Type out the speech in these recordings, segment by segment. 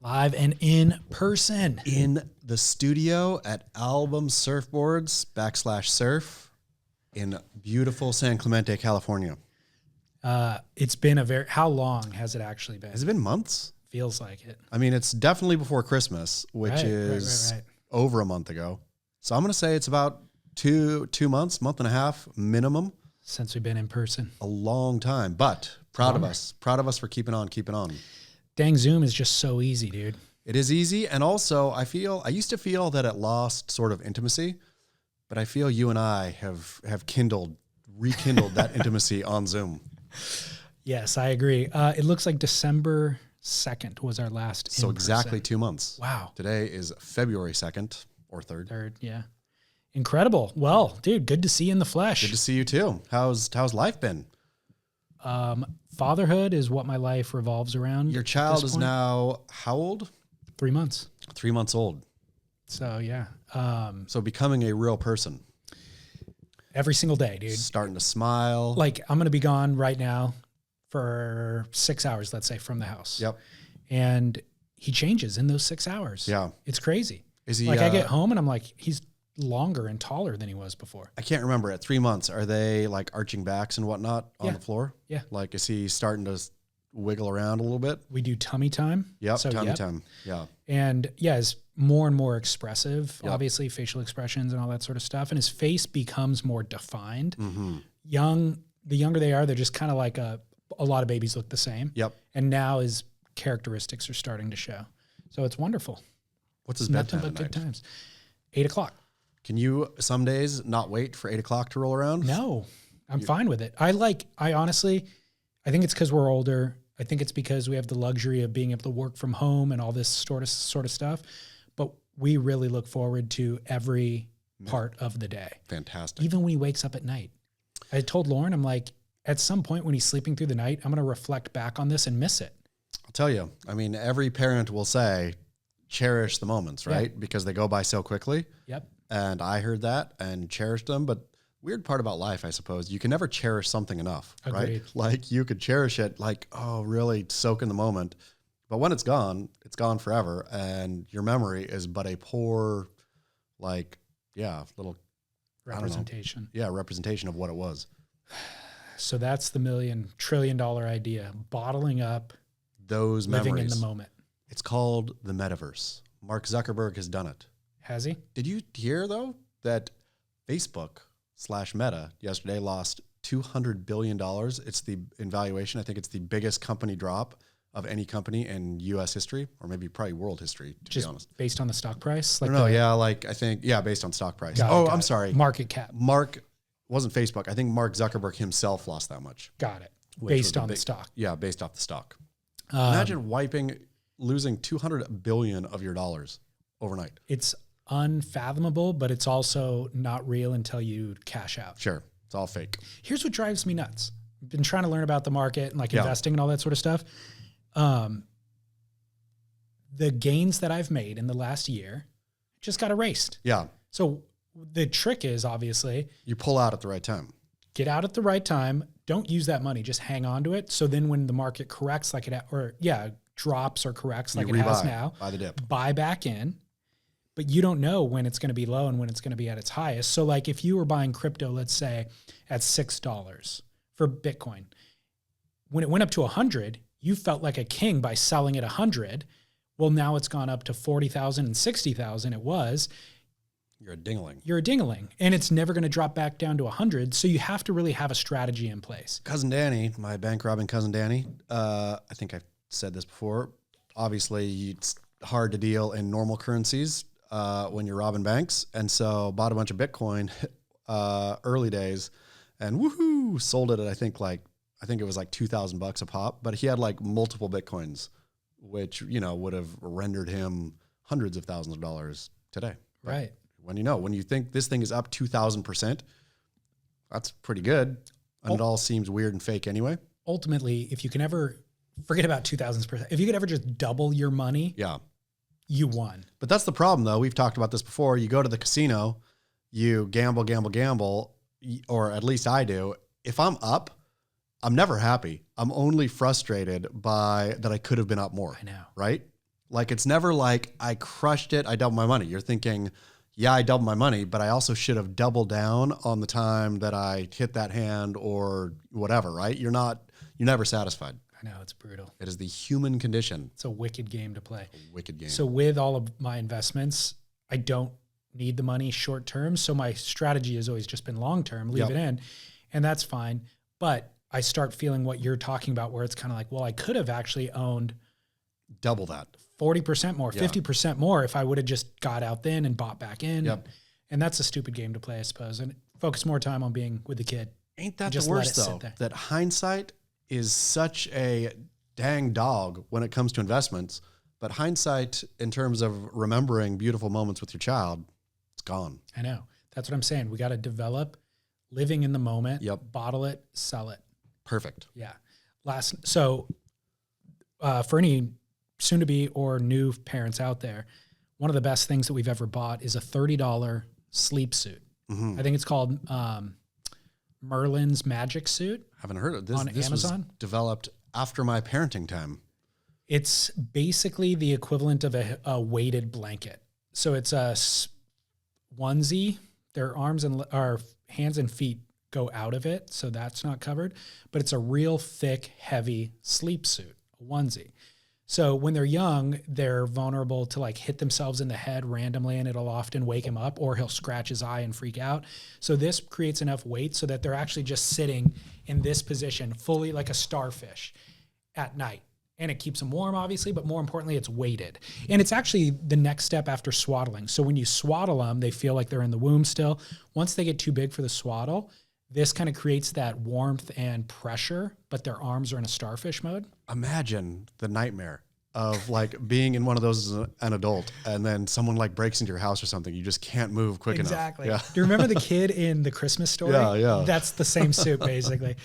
Live and in person. In the studio at Album Surfboards /surf in beautiful San Clemente, California. It's been how long has it actually been? Has it been months? Feels like it. I mean, it's definitely before Christmas, which is over a month ago. So I'm going to say it's about two months, month and a half minimum. Since we've been in person. A long time, but proud of us. Proud of us for keeping on. Dang, Zoom is just so easy, dude. It is easy. And also I used to feel that it lost sort of intimacy, but I feel you and I have rekindled that intimacy on Zoom. Yes, I agree. It looks like December 2nd was our last So exactly 2 months. Wow. Today is February 2nd or 3rd. 3rd, yeah. Incredible. Well, dude, good to see you in the flesh. Good to see you too. How's life been? Fatherhood is what my life revolves around. Your child is now how old? 3 months. 3 months old. So yeah. So becoming a real person. Every single day, dude. Starting to smile. Like I'm going to be gone right now for 6 hours, let's say, from the house. Yep. And he changes in those 6 hours. Yeah. It's crazy. Is he like I get home and I'm like, he's longer and taller than he was before. I can't remember. At 3 months, are they like arching backs and whatnot on the floor? Yeah. Like, is he starting to wiggle around a little bit? We do tummy time. Yep. So, tummy time. Yeah. And yeah, is more and more expressive, obviously facial expressions and all that sort of stuff. And his face becomes more defined. Mm-hmm. The younger they are, they're just kind of like a lot of babies look the same. Yep. And now his characteristics are starting to show. So it's wonderful. What's his bedtime? Nothing but good times. 8 o'clock. Can you some days not wait for 8 o'clock to roll around? No, I'm fine with it. I honestly, I think it's because we're older. I think it's because we have the luxury of being able to work from home and all this sort of stuff. But we really look forward to every part of the day. Fantastic. Even when he wakes up at night. I told Lauren, I'm like, at some point when he's sleeping through the night, I'm going to reflect back on this and miss it. I'll tell you, I mean, every parent will say, cherish the moments, right? Yeah. Because they go by so quickly. Yep. And I heard that and cherished them. But weird part about life, I suppose, you can never cherish something enough, Agreed. Right? Like you could cherish it like, oh, really soak in the moment. But when it's gone forever. And your memory is but a poor, little representation. Representation of what it was. So that's the $1 trillion idea, bottling up those living memories. In the moment. It's called the metaverse. Mark Zuckerberg has done it. Has he? Did you hear, though, that Facebook /Meta yesterday lost $200 billion? It's in valuation. I think it's the biggest company drop of any company in U.S. history, or maybe probably world history, to be honest. Based on the stock price? Based on stock price. I'm sorry. Market cap. Wasn't Facebook. I think Mark Zuckerberg himself lost that much. Got it. Based on the stock. Yeah, based off the stock. Imagine losing $200 billion of your dollars overnight. It's unfathomable, but it's also not real until you cash out. Sure. It's all fake. Here's what drives me nuts. I've been trying to learn about the market and investing and all that sort of stuff. The gains that I've made in the last year just got erased. Yeah. So the trick is obviously you pull out at the right time. Get out at the right time. Don't use that money. Just hang on to it. So then when the market corrects drops or corrects like it has now, buy the dip. Buy back in. But you don't know when it's going to be low and when it's going to be at its highest. So like if you were buying crypto, let's say at $6 for Bitcoin, when it went up to 100, you felt like a king by selling at 100. Well, now it's gone up to 40,000 and 60,000. It was. You're a dingling. And it's never going to drop back down to 100. So you have to really have a strategy in place. Cousin Danny, my bank robbing cousin Danny, I think I've said this before. Obviously, it's hard to deal in normal currencies when you're robbing banks. And so bought a bunch of Bitcoin early days and woohoo, sold it at I think it was like $2,000 a pop. But he had like multiple Bitcoins, which, would have rendered him hundreds of thousands of dollars today. Right. When you think this thing is up 2,000%, that's pretty good. And it all seems weird and fake anyway. Ultimately, if you can ever forget about 2,000%, if you could ever just double your money, you won. But that's the problem, though. We've talked about this before. You go to the casino, you gamble, or at least I do. If I'm up, I'm never happy. I'm only frustrated by that I could have been up more. I know. Right? Like, it's never like I crushed it, I doubled my money. You're thinking, yeah, I doubled my money, but I also should have doubled down on the time that I hit that hand or whatever, right? You're never satisfied. I know, it's brutal. It is the human condition. It's a wicked game to play. A wicked game. So with all of my investments, I don't need the money short term. So my strategy has always just been long term, leave it in, and that's fine. But I start feeling what you're talking about, where it's kind of like, well, I could have actually owned double that, 40% more, 50% more if I would have just got out then and bought back in. Yep. And that's a stupid game to play, I suppose. And focus more time on being with the kid. Ain't that the worst, though? That hindsight is such a dang dog when it comes to investments. But hindsight, in terms of remembering beautiful moments with your child, it's gone. I know. That's what I'm saying. We got to develop living in the moment, bottle it, sell it. Perfect. Yeah. So for any soon-to-be or new parents out there, one of the best things that we've ever bought is a $30 sleep suit. I think it's called Merlin's Magic Suit. Haven't heard of this. On Amazon. Was developed after my parenting time. It's basically the equivalent of a weighted blanket. So it's a onesie. Their arms and our hands and feet go out of it, so that's not covered. But it's a real thick, heavy sleep suit, a onesie. So when they're young, they're vulnerable to like hit themselves in the head randomly, and it'll often wake him up, or he'll scratch his eye and freak out. So this creates enough weight so that they're actually just sitting in this position, fully like a starfish at night. And it keeps them warm, obviously, but more importantly, it's weighted. And it's actually the next step after swaddling. So when you swaddle them, they feel like they're in the womb still. Once they get too big for the swaddle, this kind of creates that warmth and pressure, but their arms are in a starfish mode. Imagine the nightmare of like being in one of those as an adult, and then someone like breaks into your house or something. You just can't move quick enough. Exactly. Yeah. Do you remember the kid in the Christmas Story? Yeah. That's the same suit, basically.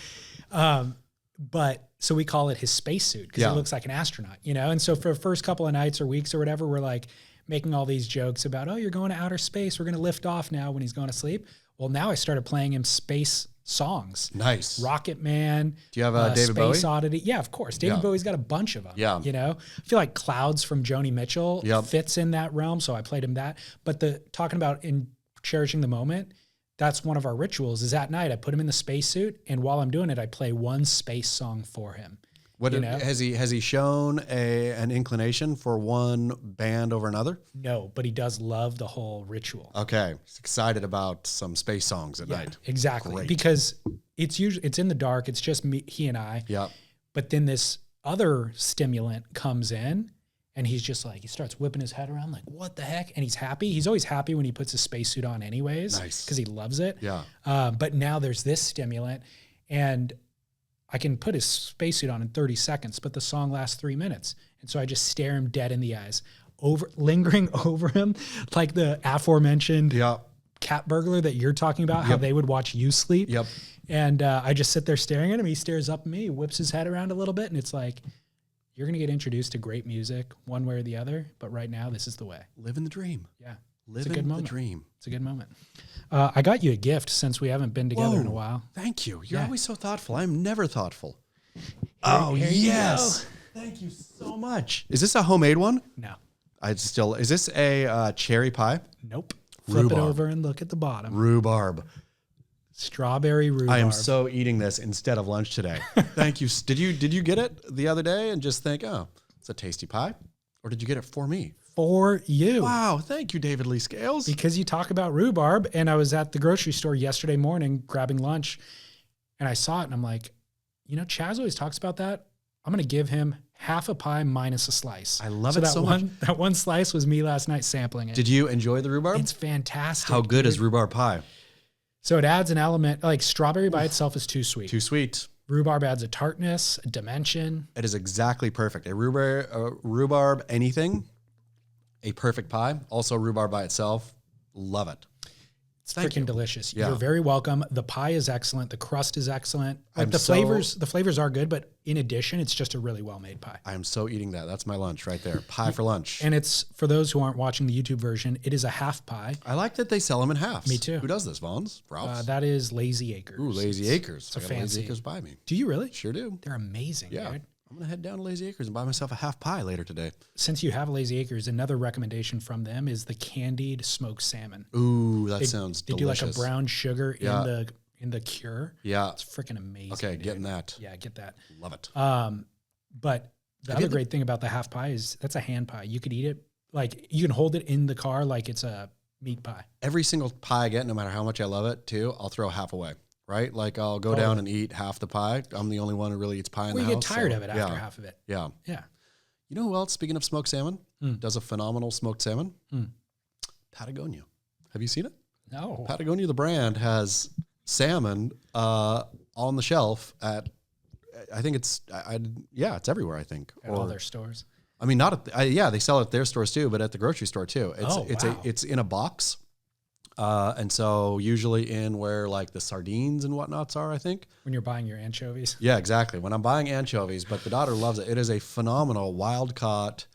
But so we call it his space suit because it looks like an astronaut, you know? And so for the first couple of nights or weeks or whatever, we're like making all these jokes about, oh, you're going to outer space. We're going to lift off now when he's going to sleep. Well, now I started playing him space songs. Nice. Rocket Man. Do you have a David Space Bowie? Oddity. Yeah, of course. David Bowie's got a bunch of them. Yeah. You know, I feel like Clouds from Joni Mitchell fits in that realm. So I played him that. But talking about in cherishing the moment, that's one of our rituals is at night I put him in the spacesuit, and while I'm doing it, I play one space song for him. Has he shown an inclination for one band over another? No, but he does love the whole ritual. Okay, he's excited about some space songs at night. Exactly, Great. because it's in the dark. It's just he and I. Yeah. But then this other stimulant comes in, and he's just like, he starts whipping his head around like, what the heck? And he's happy. He's always happy when he puts his spacesuit on anyways. Nice. Because he loves it. Yeah. But now there's this stimulant, and I can put his spacesuit on in 30 seconds, but the song lasts 3 minutes. And so I just stare him dead in the eyes, lingering over him, like the aforementioned cat burglar that you're talking about, how they would watch you sleep. Yep. And I just sit there staring at him. He stares up at me, whips his head around a little bit, and it's like, you're going to get introduced to great music one way or the other, but right now, this is the way. Living the dream. Yeah. Living the dream. It's a good moment. I got you a gift since we haven't been together in a while. Thank you. You're always so thoughtful. I'm never thoughtful. Here yes. Thank you so much. Is this a homemade one? No. Is this a cherry pie? Nope. Flip it over and look at the bottom. Rhubarb. Strawberry rhubarb. I am so eating this instead of lunch today. Thank you. Did you get it the other day and just think, oh, it's a tasty pie? Or did you get it for me? For you. Wow. Thank you, David Lee Scales. Because you talk about rhubarb, and I was at the grocery store yesterday morning grabbing lunch, and I saw it, and I'm like, you know, Chaz always talks about that. I'm going to give him half a pie minus a slice. I love it so much. That one slice was me last night sampling it. Did you enjoy the rhubarb? It's fantastic. How good is rhubarb pie? So it adds an element, like strawberry by itself is too sweet. Too sweet. Rhubarb adds a tartness, a dimension. It is exactly perfect. A rhubarb anything, a perfect pie. Also rhubarb by itself, love it. It's freaking delicious. Yeah. You're very welcome. The pie is excellent. The crust is excellent. Like the flavors are good, but in addition, it's just a really well-made pie. I am so eating that. That's my lunch right there. Pie for lunch. And it's, for those who aren't watching the YouTube version, it is a half pie. I like that they sell them in halves. Me too. Who does this, Vaughn's? Ralph's? That is Lazy Acres. Ooh, Lazy Acres. It's a fancy. Lazy Acres by me. Do you really? Sure do. They're amazing, dude. I'm going to head down to Lazy Acres and buy myself a half pie later today. Since you have Lazy Acres, another recommendation from them is the candied smoked salmon. Ooh, that sounds They delicious. do like a brown sugar in the cure. Yeah. It's freaking amazing. Okay, dude. getting that. Yeah, get that. Love it. But the other great thing about the half pie is that's a hand pie. You could eat it, like you can hold it in the car like it's a meat pie. Every single pie I get, no matter how much I love it too, I'll throw half away. Right? Like I'll go down and eat half the pie. I'm the only one who really eats pie in the house. You get tired of it after half of it. Yeah. Yeah. You know who else, speaking of smoked salmon, does a phenomenal smoked salmon? Patagonia. Have you seen it? No. Patagonia, the brand, has salmon on the shelf at, I think it's everywhere, I think. At all their stores. I mean, not at, they sell it at their stores too, but at the grocery store too. It's in a box. And so usually in where like the sardines and whatnots are, I think. When you're buying your anchovies. Yeah, exactly. When I'm buying anchovies, but the daughter loves it. It is a phenomenal wild caught.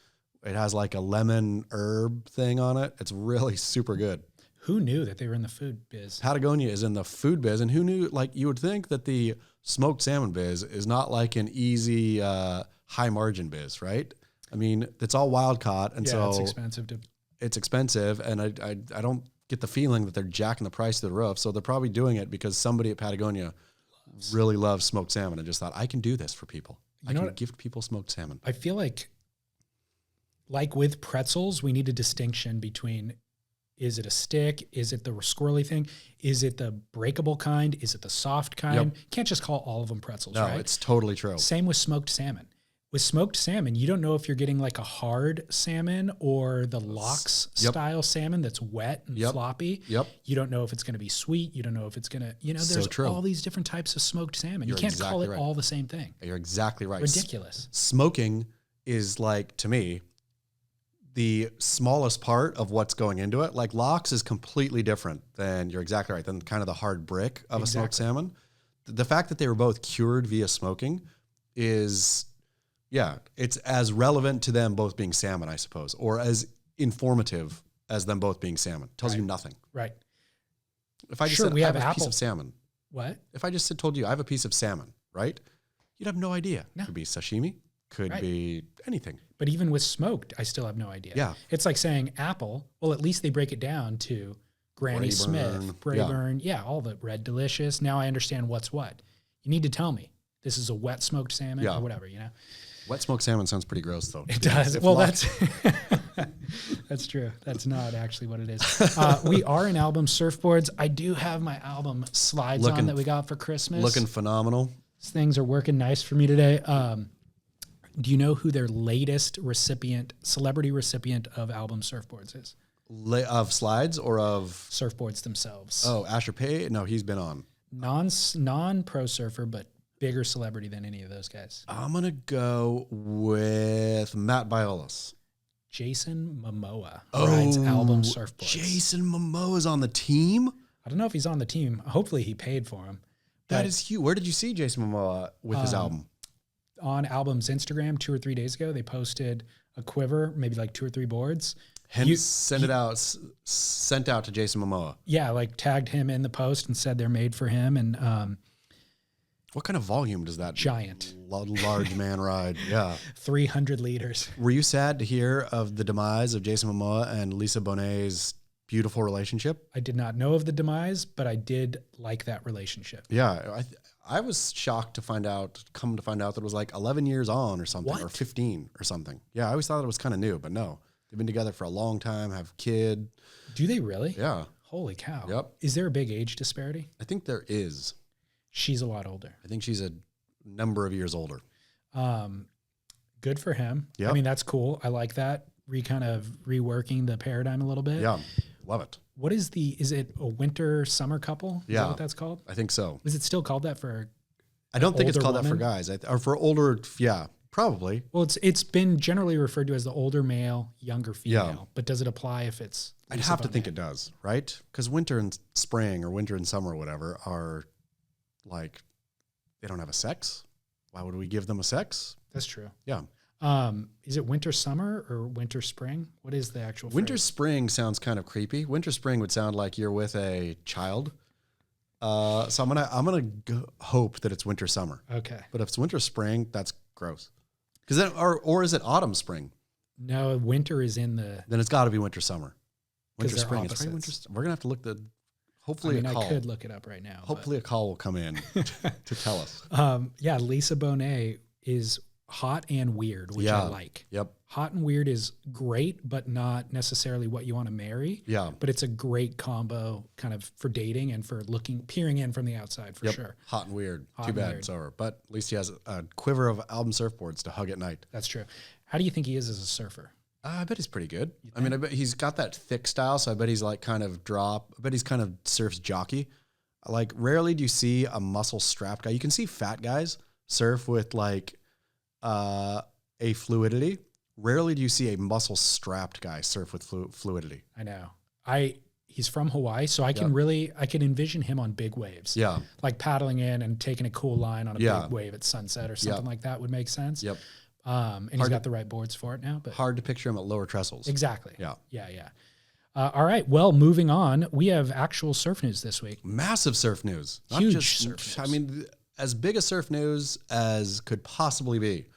It has like a lemon herb thing on it. It's really super good. Who knew that they were in the food biz? Patagonia is in the food biz, and who knew, like you would think that the smoked salmon biz is not like an easy high margin biz, right? I mean, it's all wild caught. And so it's expensive it's expensive. And I don't get the feeling that they're jacking the price to the roof. So they're probably doing it because somebody at Patagonia really loves smoked salmon and just thought, I can do this for people. I can gift people smoked salmon. I feel like with pretzels, we need a distinction between, is it a stick? Is it the squirrely thing? Is it the breakable kind? Is it the soft kind? You can't just call all of them pretzels, right? No, it's totally true. Same with smoked salmon. With smoked salmon, you don't know if you're getting like a hard salmon or the lox style salmon that's wet and floppy. Yep. You don't know if it's going to be sweet. You don't know if it's going to, there's all these different types of smoked salmon. You can't call it all the same thing. You're exactly right. Ridiculous. Smoking is like, to me, the smallest part of what's going into it. Like lox is completely different than, you're exactly right, than kind of the hard brick of a smoked salmon. The fact that they were both cured via smoking is... yeah, it's as relevant to them both being salmon, I suppose, or as informative as them both being salmon. Tells you nothing. Right. If I just said, we I have have a piece of salmon. What? If I just told you I have a piece of salmon, right? You'd have no idea. No. Could be sashimi. Could be anything. But even with smoked, I still have no idea. Yeah. It's like saying apple. Well, at least they break it down to Granny Smith, Brayburn. Yeah, all the Red Delicious. Now I understand what's what. You need to tell me this is a wet smoked salmon or whatever, Wet smoked salmon sounds pretty gross, though. It does. Well, that's that's true. That's not actually what it is. We are in album surfboards. I do have my album slides on that we got for Christmas. Looking phenomenal. These things are working nice for me today. Do you know who their latest celebrity recipient of album surfboards is? Of slides or of surfboards themselves? Oh, Asher Pay? No, he's been on. Non-pro surfer, but bigger celebrity than any of those guys. I'm going to go with Matt Biolas. Jason Momoa rides album surfboards. Jason Momoa's on the team? I don't know if he's on the team. Hopefully he paid for him. That is huge. Where did you see Jason Momoa with his album? On Album's Instagram 2 or 3 days ago, they posted a quiver, maybe like 2 or 3 boards. Sent out to Jason Momoa. Yeah, like tagged him in the post and said they're made for him. And what kind of volume does that giant large man ride? Yeah, 300 liters. Were you sad to hear of the demise of Jason Momoa and Lisa Bonet's beautiful relationship? I did not know of the demise, but I did like that relationship. Yeah, I was shocked to find out that it was like 11 years on or something, or 15 or something. Yeah, I always thought it was kind of new, but no. They've been together for a long time, have a kid. Do they really? Yeah. Holy cow. Yep. Is there a big age disparity? I think there is. She's a lot older. I think she's a number of years older. Good for him. Yep. I mean, that's cool. I like that. Kind of reworking the paradigm a little bit. Yeah. Love it. What is is it a winter summer couple? Is that what that's called? I think so. Is it still called that for I don't think it's called that for guys. Or for older, yeah, probably. Well, it's been generally referred to as the older male, younger female. But does it apply if it's I'd have to think it does, right? Because winter and spring or winter and summer or whatever are like, they don't have a sex. Why would we give them a sex? That's true. Yeah. Is it winter summer or winter spring? What is the actual winter phrase? Spring sounds kind of creepy. Winter spring would sound like you're with a child. So I'm gonna hope that it's winter summer. Okay. But if it's winter spring, that's gross. Because then, or is it autumn, spring? No, winter is in the. Then it's got to be winter, summer. Winter, they're spring. It's opposites. probably winter. We're gonna have to look hopefully a call. I could look it up right now. Hopefully a call will come in to tell us. Yeah, Lisa Bonet is hot and weird, which I like. Yep. Hot and weird is great, but not necessarily what you want to marry. Yeah. But it's a great combo kind of for dating and for peering in from the outside for sure. Hot and weird. Hot Too and bad weird. it's over. But at least he has a quiver of album surfboards to hug at night. That's true. How do you think he is as a surfer? I bet he's pretty good. I mean, I bet he's got that thick style, so I bet he's like kind of drop. I bet he's kind of surfs jockey. Like rarely do you see a muscle strapped guy. You can see fat guys surf with like a fluidity. Rarely do you see a muscle strapped guy surf with fluidity. I know. He's from Hawaii, so I can envision him on big waves. Yeah. Like paddling in and taking a cool line on a big wave at sunset or something like that would make sense. Yep. And he's got the right boards for it now. But hard to picture him at lower trestles. Exactly. Yeah. Yeah. All right. Well, moving on, we have actual surf news this week. Massive surf news. Huge surf news. I mean, as big a surf news as could possibly be.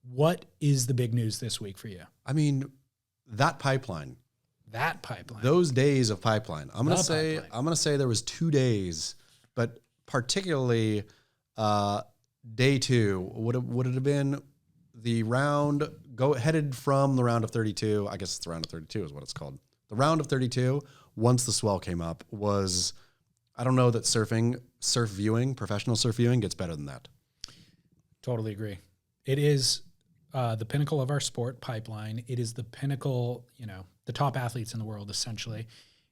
What is the big news this week for you? I mean, that pipeline. Those days of pipeline. I'm gonna say there was 2 days, but particularly day 2 would it have been the round headed from the round of 32. I guess it's the round of 32 is what it's called. The round of 32, once the swell came up, was, I don't know that professional surf viewing gets better than that. Totally agree. It is the pinnacle of our sport, pipeline. It is the pinnacle, the top athletes in the world, essentially.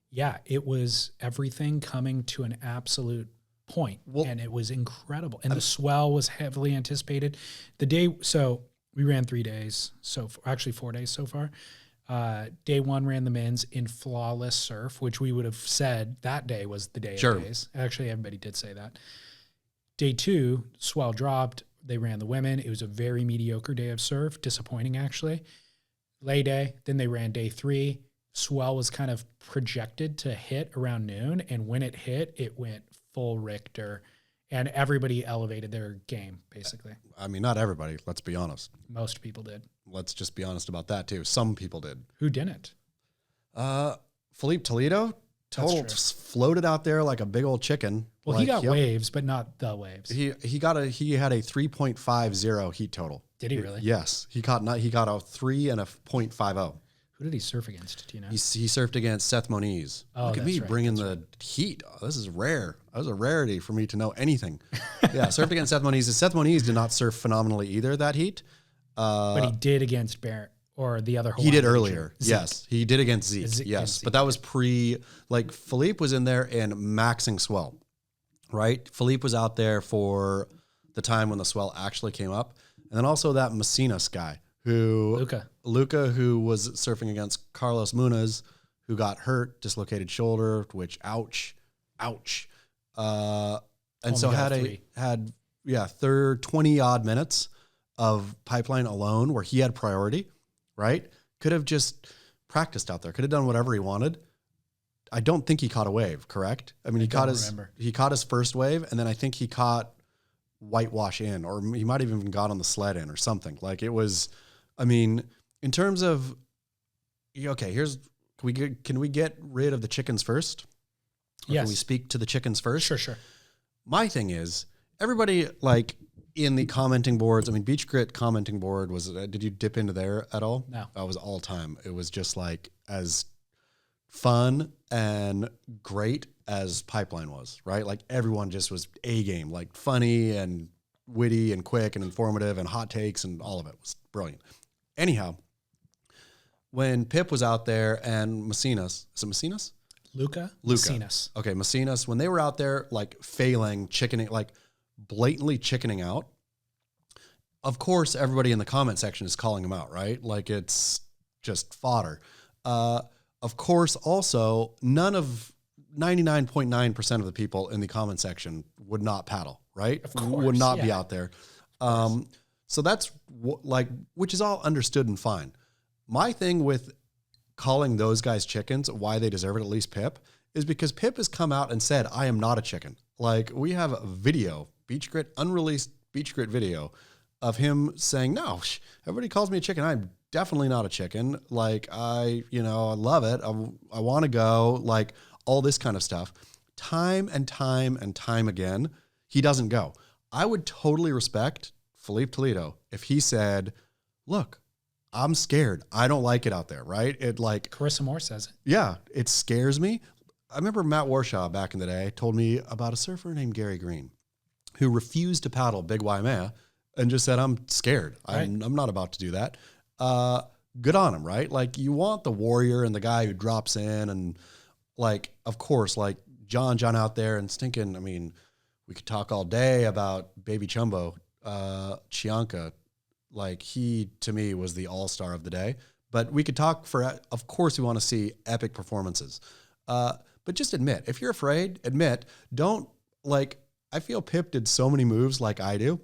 Yeah, it was everything coming to an absolute point, and it was incredible. And the swell was heavily anticipated. So we ran 3 days, actually 4 days so far. Day 1 ran the men's in flawless surf, which we would have said that day was the day of days. Actually, everybody did say that. Day 2, swell dropped. They ran the women. It was a very mediocre day of surf, disappointing actually. Lay day, then they ran day 3. Swell was kind of projected to hit around noon, and when it hit, it went full Richter, and everybody elevated their game, basically. I mean, not everybody, let's be honest. Most people did. Let's just be honest about that, too. Some people did. Who didn't? Philippe Toledo, floated out there like a big old chicken. Well, he got waves, but not the waves. He had a 3.50 heat total. Did he really? Yes. He got a 3 and a 0.50. Who did he surf against? Do you know? He surfed against Seth Moniz. Look at me bringing the heat. Oh, this is rare. That was a rarity for me to know anything. Yeah, surfed against Seth Moniz. Seth Moniz did not surf phenomenally either that heat. But he did against Barrett or the other Hawaiian. He did earlier. Yes, he did against Zeke. Yes, Zeke. But that was Philippe was in there and maxing swell, right? Philippe was out there for the time when the swell actually came up. And then also that Messinas guy. Luca, who was surfing against Carlos Muniz, who got hurt, dislocated shoulder, which ouch. And so had third 20 odd minutes of pipeline alone where he had priority, right? Could have just practiced out there. Could have done whatever he wanted. I don't think he caught a wave, correct? I mean, he caught his first wave, and then I think he caught whitewash in, or he might have even got on the sled in or something. Like it was, I mean, in terms of, okay, can we get rid of the chickens first? Or yes. Can we speak to the chickens first? Sure. My thing is, everybody like in the commenting boards, I mean, Beach Grit commenting board did you dip into there at all? No. It was all time. It was just like as fun and great as Pipeline was, right? Like everyone just was A game, like funny and witty and quick and informative and hot takes and all of it was brilliant. Anyhow, when Pip was out there and Messinas, is it Messinas? Luca. Messinas. Okay, Messinas, when they were out there like failing, chickening, like blatantly chickening out, of course, everybody in the comment section is calling him out, right? Like it's just fodder. Of course, also, 99.9% of the people in the comment section would not paddle, right? Of course, would not be out there. So that's which is all understood and fine. My thing with calling those guys chickens, why they deserve it, at least Pip, is because Pip has come out and said, I am not a chicken. Like we have a video, unreleased Beach Grit video of him saying, no, everybody calls me a chicken. I'm definitely not a chicken. Like, I love it. I want to go, like all this kind of stuff. Time and time and time again, he doesn't go. I would totally respect Felipe Toledo if he said, look, I'm scared. I don't like it out there, right? It like Carissa Moore says it. Yeah, it scares me. I remember Matt Warshaw back in the day told me about a surfer named Gary Green who refused to paddle Big Waimea and just said, I'm scared. Right. I'm not about to do that. Good on him, right? Like you want the warrior and the guy who drops in and like, of course, like John out there and stinking. I mean, we could talk all day about Baby Chumbo, Chianca. Like he, to me, was the all-star of the day. But we could talk of course, we want to see epic performances. But just admit, if you're afraid, don't I feel Pip did so many moves like I do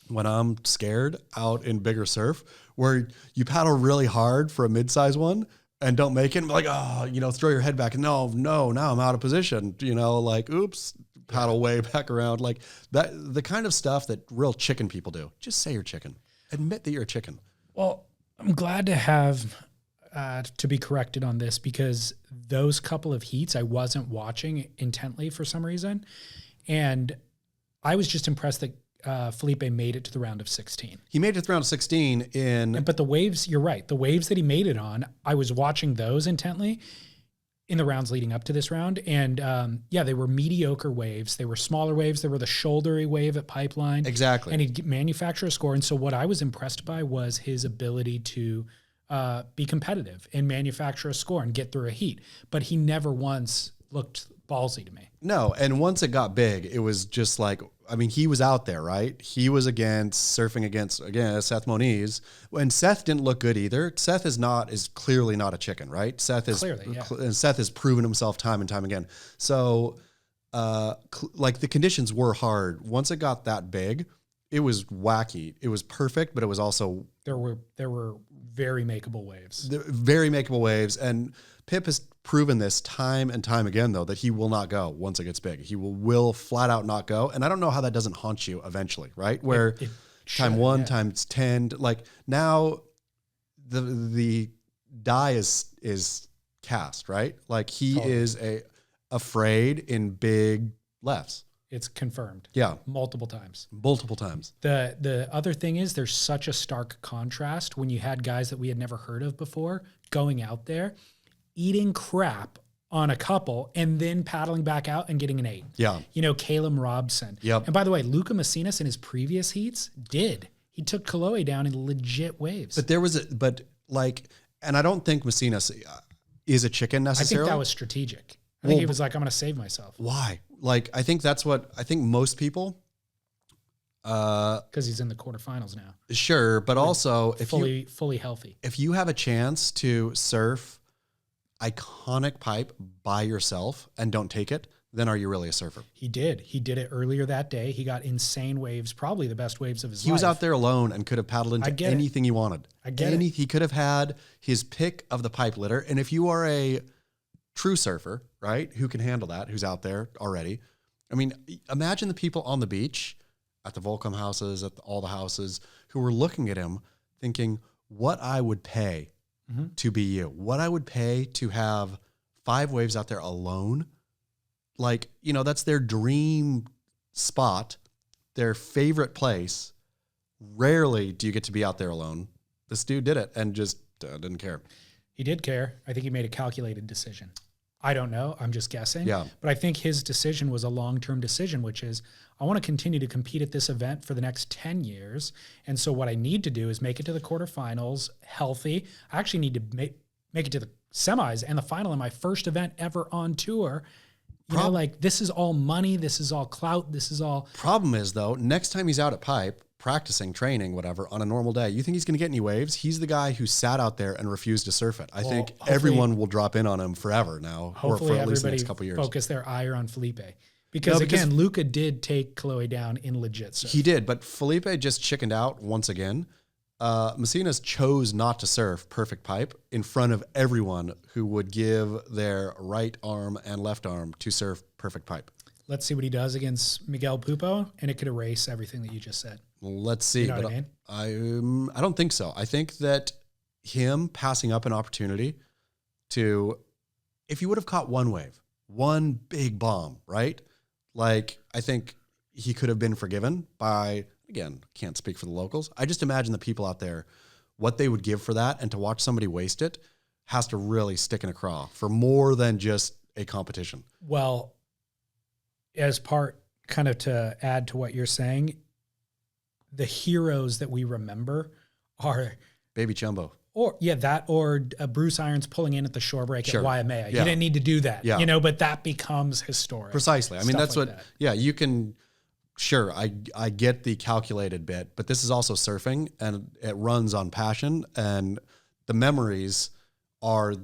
when I'm scared out in bigger surf where you paddle really hard for a mid-size one and don't make it. And like, throw your head back. No, now I'm out of position. Like, oops, paddle way back around. Like that, the kind of stuff that real chicken people do. Just say you're chicken. Admit that you're a chicken. Well, I'm glad to have to be corrected on this because those couple of heats I wasn't watching intently for some reason. And I was just impressed that Felipe made it to the round of 16. He made it to the round of 16 but the waves, you're right. The waves that he made it on, I was watching those intently in the rounds leading up to this round. And they were mediocre waves. They were smaller waves. They were the shouldery wave at Pipeline. Exactly. And he'd manufacture a score. And so what I was impressed by was his ability to be competitive and manufacture a score and get through a heat. But he never once looked ballsy to me. No, and once it got big, it was just like, I mean, he was out there, right? He was surfing against Seth Moniz. And Seth didn't look good either. Seth is clearly not a chicken, right? Seth has proven himself time and time again. So, the conditions were hard. Once it got that big, it was wacky. It was perfect, but it was also... There were very makeable waves. Very makeable waves. And Pip has proven this time and time again, though, that he will not go once it gets big. He will flat out not go. And I don't know how that doesn't haunt you eventually, right? Where time one, times 10, like now the die is cast, right? Like he totally is afraid in big lefts. It's confirmed. Yeah. Multiple times. The other thing is there's such a stark contrast when you had guys that we had never heard of before going out there, eating crap on a couple and then paddling back out and getting an 8. Yeah. Calum Robson. Yep. And by the way, Luca Macinas in his previous heats he took Kanoa down in legit waves. But and I don't think Macinas is a chicken necessarily. I think that was strategic. I think he was like, I'm going to save myself. Why? Like, I think that's what, I think most people. Because he's in the quarterfinals now. Sure. But also if fully healthy, if you have a chance to surf iconic pipe by yourself and don't take it, then are you really a surfer? He did it earlier that day. He got insane waves, probably the best waves of his life. He was out there alone and could have paddled into anything he wanted. He could have had his pick of the pipe litter. And if you are a true surfer, right, who can handle that, who's out there already, I mean, imagine the people on the beach at the Volcom houses, at all the houses, who were looking at him thinking, what I would pay to be you, what I would pay to have 5 waves out there alone. Like, that's their dream spot, their favorite place. Rarely do you get to be out there alone. This dude did it and just didn't care. He did care. I think he made a calculated decision. I don't know. I'm just guessing. Yeah. But I think his decision was a long-term decision, which is I want to continue to compete at this event for the next 10 years. And so what I need to do is make it to the quarterfinals healthy. I actually need to make it to the semis and the final in my first event ever on tour. This is all money. This is all clout. This is all... Problem is, though, next time he's out at pipe, practicing, training, whatever, on a normal day, you think he's going to get any waves? He's the guy who sat out there and refused to surf it. I think everyone will drop in on him forever now, or for at least the next couple years. Focus their ire on Felipe. Because again, Luca did take Kanoa down in legit surf. He did, but Felipe just chickened out once again. Macinas chose not to surf perfect pipe in front of everyone who would give their right arm and left arm to surf perfect pipe. Let's see what he does against Miguel Pupo, and it could erase everything that you just said. Let's see. You know but what I mean? I don't think so. I think that him passing up an opportunity to, if he would have caught one wave, one big bomb, right? Like, I think he could have been forgiven by, again, can't speak for the locals. I just imagine the people out there, what they would give for that, and to watch somebody waste it has to really stick in a craw for more than just a competition. Well, as part, kind of to add to what you're saying, the heroes that we remember are Baby Chumbo. or Bruce Irons pulling in at the shore break Sure. at Waimea. Yeah. You didn't need to do that, Yeah. but that becomes historic. Precisely. I mean, Stuff that's like what, that. yeah, you can, sure, I get the calculated bit, but this is also surfing and it runs on passion, and the memories are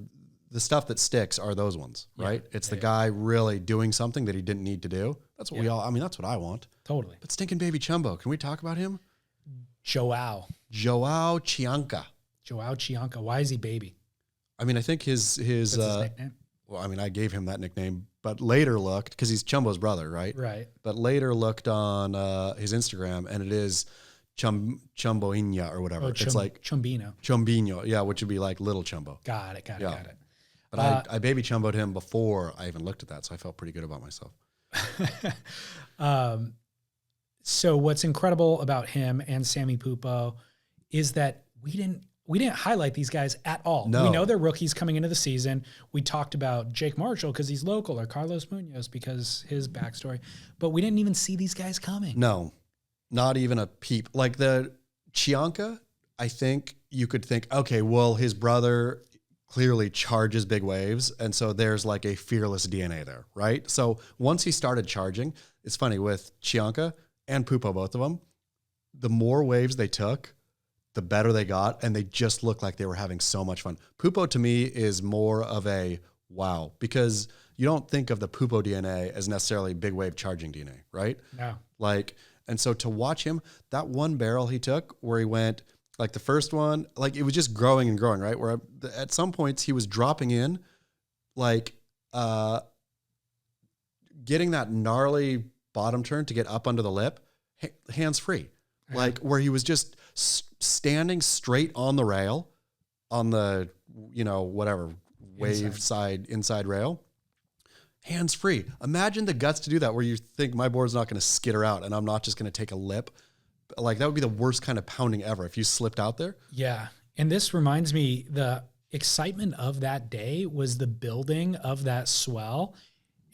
the stuff that sticks are those ones, right? It's the guy really doing something that he didn't need to do. That's what that's what I want. Totally. But stinking Baby Chumbo, can we talk about him? Joao Chianca. Why is he baby? I mean, I think his That's his nickname. well, I mean, I gave him that nickname, but later looked, because he's Chumbo's brother, right? Right. But later looked on his Instagram, and it is Chumboinha or whatever. It's like Chumbino. Chumbino, yeah, which would be like little Chumbo. Got it. But I baby Chumboed him before I even looked at that, so I felt pretty good about myself. So what's incredible about him and Sammy Pupo is that we didn't highlight these guys at all. No. We know they're rookies coming into the season. We talked about Jake Marshall because he's local, or Carlos Munoz because his backstory, but we didn't even see these guys coming. No, not even a peep. Like the Chianca, I think you could think, okay, well, his brother clearly charges big waves, and so there's like a fearless DNA there, right? So once he started charging, it's funny with Chianca and Pupo, both of them, the more waves they took, the better they got, and they just looked like they were having so much fun. Pupo to me is more of a wow, because you don't think of the Pupo DNA as necessarily big wave charging DNA, right? No. Like, and so to watch him, that one barrel he took where he went, like the first one, like it was just growing and growing, right? Where at some points he was dropping in, like getting that gnarly bottom turn to get up under the lip, hands free. Like where he was just standing straight on the rail, on the, whatever, wave side, inside rail, hands free. Imagine the guts to do that where you think my board's not going to skitter out and I'm not just going to take a lip. Like that would be the worst kind of pounding ever if you slipped out there. Yeah. And this reminds me, the excitement of that day was the building of that swell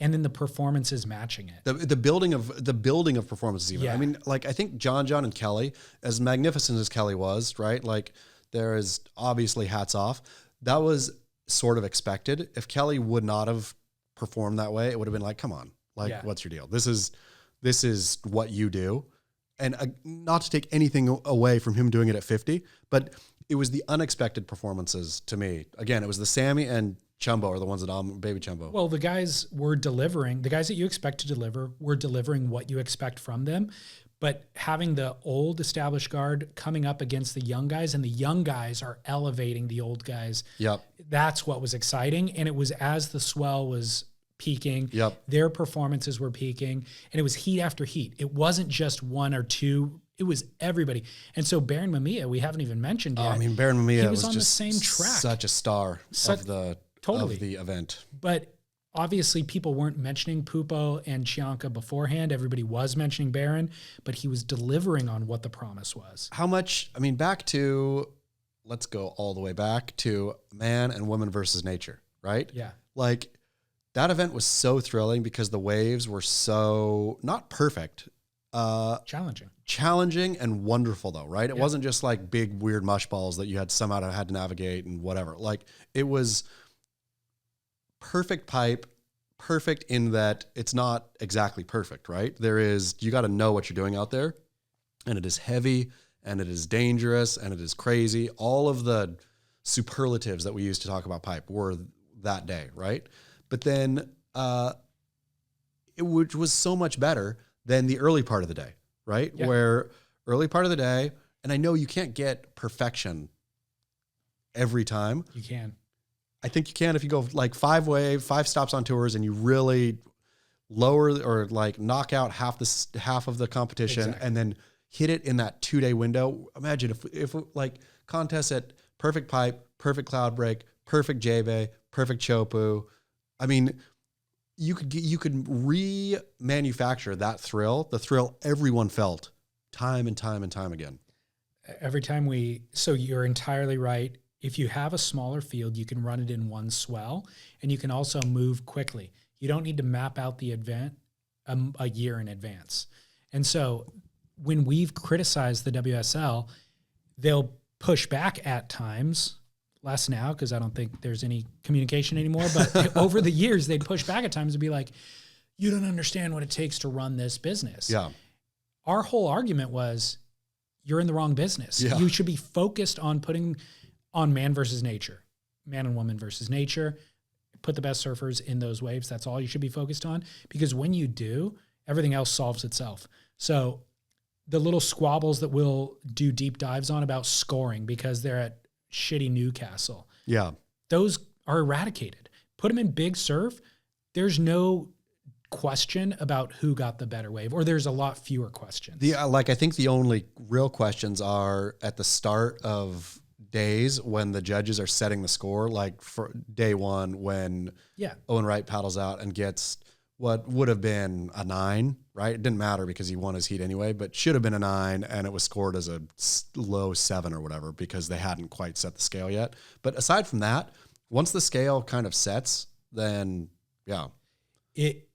and then the performances matching it. The building of performances even. Yeah. I mean, like I think John and Kelly, as magnificent as Kelly was, right? Like there is obviously hats off. That was sort of expected. If Kelly would not have performed that way, it would have been like, come on, like what's your deal? This is what you do. And not to take anything away from him doing it at 50, but it was the unexpected performances to me. Again, it was the Sammy and Chumbo are the ones that I'm Baby Chumbo. Well, the guys that you expect to deliver were delivering what you expect from them. But having the old established guard coming up against the young guys, and the young guys are elevating the old guys. Yep. That's what was exciting. And it was as the swell was peaking. Yep. Their performances were peaking, and it was heat after heat. It wasn't just one or two. It was everybody. And so Baron Mamiya, we haven't even mentioned yet. I mean, Baron Mamiya was on just the same track. Such a star of the event. But obviously people weren't mentioning Pupo and Chianca beforehand. Everybody was mentioning Baron, but he was delivering on what the promise was. How much, I mean, let's go all the way back to man and woman versus nature, right? Yeah. Like that event was so thrilling because the waves were so not perfect, challenging and wonderful though, right? It wasn't just like big weird mush balls that you had somehow had to navigate and whatever. Like it was perfect pipe, perfect in that it's not exactly perfect, right? You got to know what you're doing out there, and it is heavy and it is dangerous and it is crazy. All of the superlatives that we used to talk about pipe were that day, right? But then it was so much better than the early part of the day, right? Yeah. Where early part of the day, and I know you can't get perfection every time. You can. I think you can if you go like 5 stops on tours and you really lower or like knock out half of the competition and then hit it in that 2-day window. Imagine if like contests at perfect pipe, perfect cloud break, perfect J-Bay, perfect Chopu. I mean, you could remanufacture that thrill, the thrill everyone felt time and time and time again. Every time so you're entirely right. If you have a smaller field, you can run it in one swell, and you can also move quickly. You don't need to map out the event a year in advance. And so when we've criticized the WSL, they'll push back at times, less now because I don't think there's any communication anymore, but over the years, they'd push back at times and be like, you don't understand what it takes to run this business. Yeah. Our whole argument was, you're in the wrong business. Yeah. You should be focused on putting on man versus nature, man and woman versus nature. Put the best surfers in those waves. That's all you should be focused on, because when you do, everything else solves itself. So the little squabbles that we'll do deep dives on about scoring because they're at shitty Newcastle, Yeah. those are eradicated. Put them in big surf. There's no question about who got the better wave, or there's a lot fewer questions. I think the only real questions are at the start of days when the judges are setting the score, like for day one when Owen Wright paddles out and gets what would have been a 9, right? It didn't matter because he won his heat anyway, but should have been a 9, and it was scored as a low 7 or whatever because they hadn't quite set the scale yet. But aside from that, once the scale kind of sets, then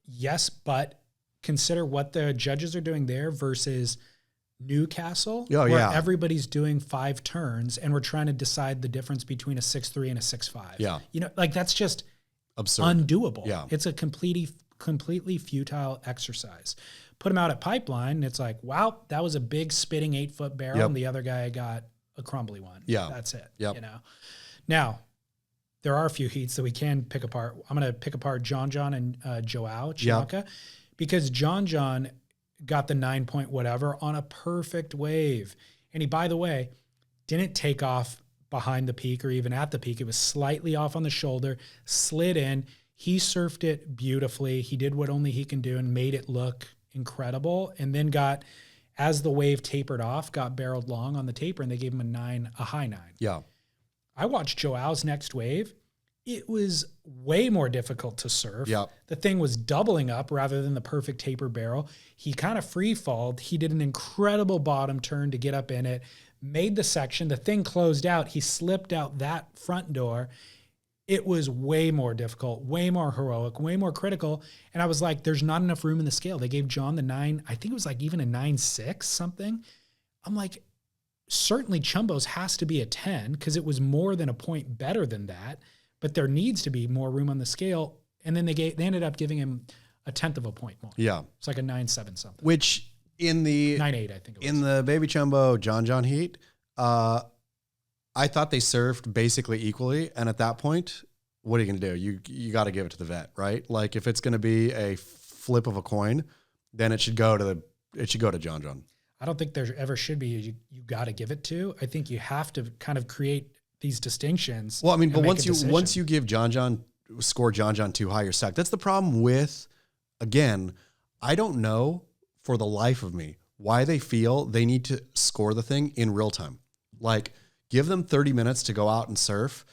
Yes, but consider what the judges are doing there versus Newcastle, where everybody's doing 5 turns and we're trying to decide the difference between a 6.3 and a 6.5. Yeah. Like that's just absurd, undoable. Yeah. It's a completely futile exercise. Put them out at pipeline, and it's like, wow, that was a big spitting 8-foot barrel, and the other guy got a crumbly one. Yeah. That's it. Yep. Now, there are a few heats that we can pick apart. I'm going to pick apart John and Joao Chiaka, because John got the 9 point whatever on a perfect wave. And he, by the way, didn't take off behind the peak or even at the peak. It was slightly off on the shoulder, slid in. He surfed it beautifully. He did what only he can do and made it look incredible. And then as the wave tapered off, got barreled long on the taper, and they gave him a high 9. Yeah. I watched Joao's next wave. It was way more difficult to surf. Yep. The thing was doubling up rather than the perfect taper barrel. He kind of free-falled. He did an incredible bottom turn to get up in it, made the section. The thing closed out. He slipped out that front door. It was way more difficult, way more heroic, way more critical. And I was like, there's not enough room in the scale. They gave John the 9. I think it was like even a 9.6 something. I'm like, certainly Chumbo's has to be a 10 because it was more than a point better than that. But there needs to be more room on the scale. And then they ended up giving him a 1/10 of a point more. Yeah. It's like a 9.7 something. Which in the 9.8, I think it was. In the Baby Chumbo John heat, I thought they surfed basically equally. And at that point, what are you going to do? You got to give it to the vet, right? Like if it's going to be a flip of a coin, then it should go to John. I don't think there ever should be. You got to give it to. I think you have to kind of create these distinctions. Well, I mean, but once you give score John too high, you're stuck. That's the problem with, again, I don't know for the life of me why they feel they need to score the thing in real time. Like, give them 30 minutes to go out and surf,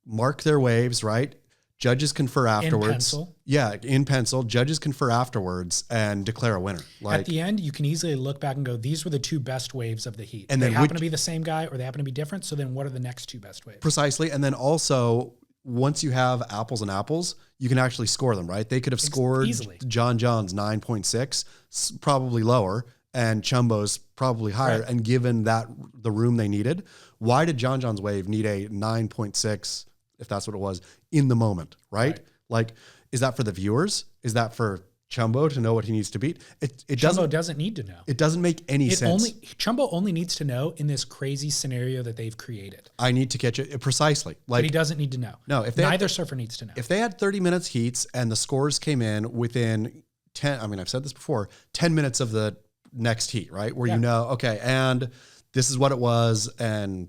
mark their waves, right? Judges confer afterwards. In pencil. Yeah, in pencil. Judges confer afterwards and declare a winner. Like, at the end, you can easily look back and go, these were the 2 best waves of the heat. And they happen to be the same guy or they happen to be different. So then what are the next 2 best waves? Precisely. And then also, once you have apples and apples, you can actually score them, right? They could have scored easily. John's 9.6, probably lower, and Chumbo's probably higher, and given that the room they needed. Why did John's wave need a 9.6, if that's what it was, in the moment, right? Like, is that for the viewers? Is that for Chumbo to know what he needs to beat? Chumbo doesn't need to know. It doesn't make any sense. Chumbo only needs to know in this crazy scenario that they've created. I need to catch it precisely. Like, but he doesn't need to know. No, neither surfer needs to know. If they had 30 minutes heats and the scores came in within 10, I mean, I've said this before, 10 minutes of the next heat, right? Where you know, okay, and this is what it was, and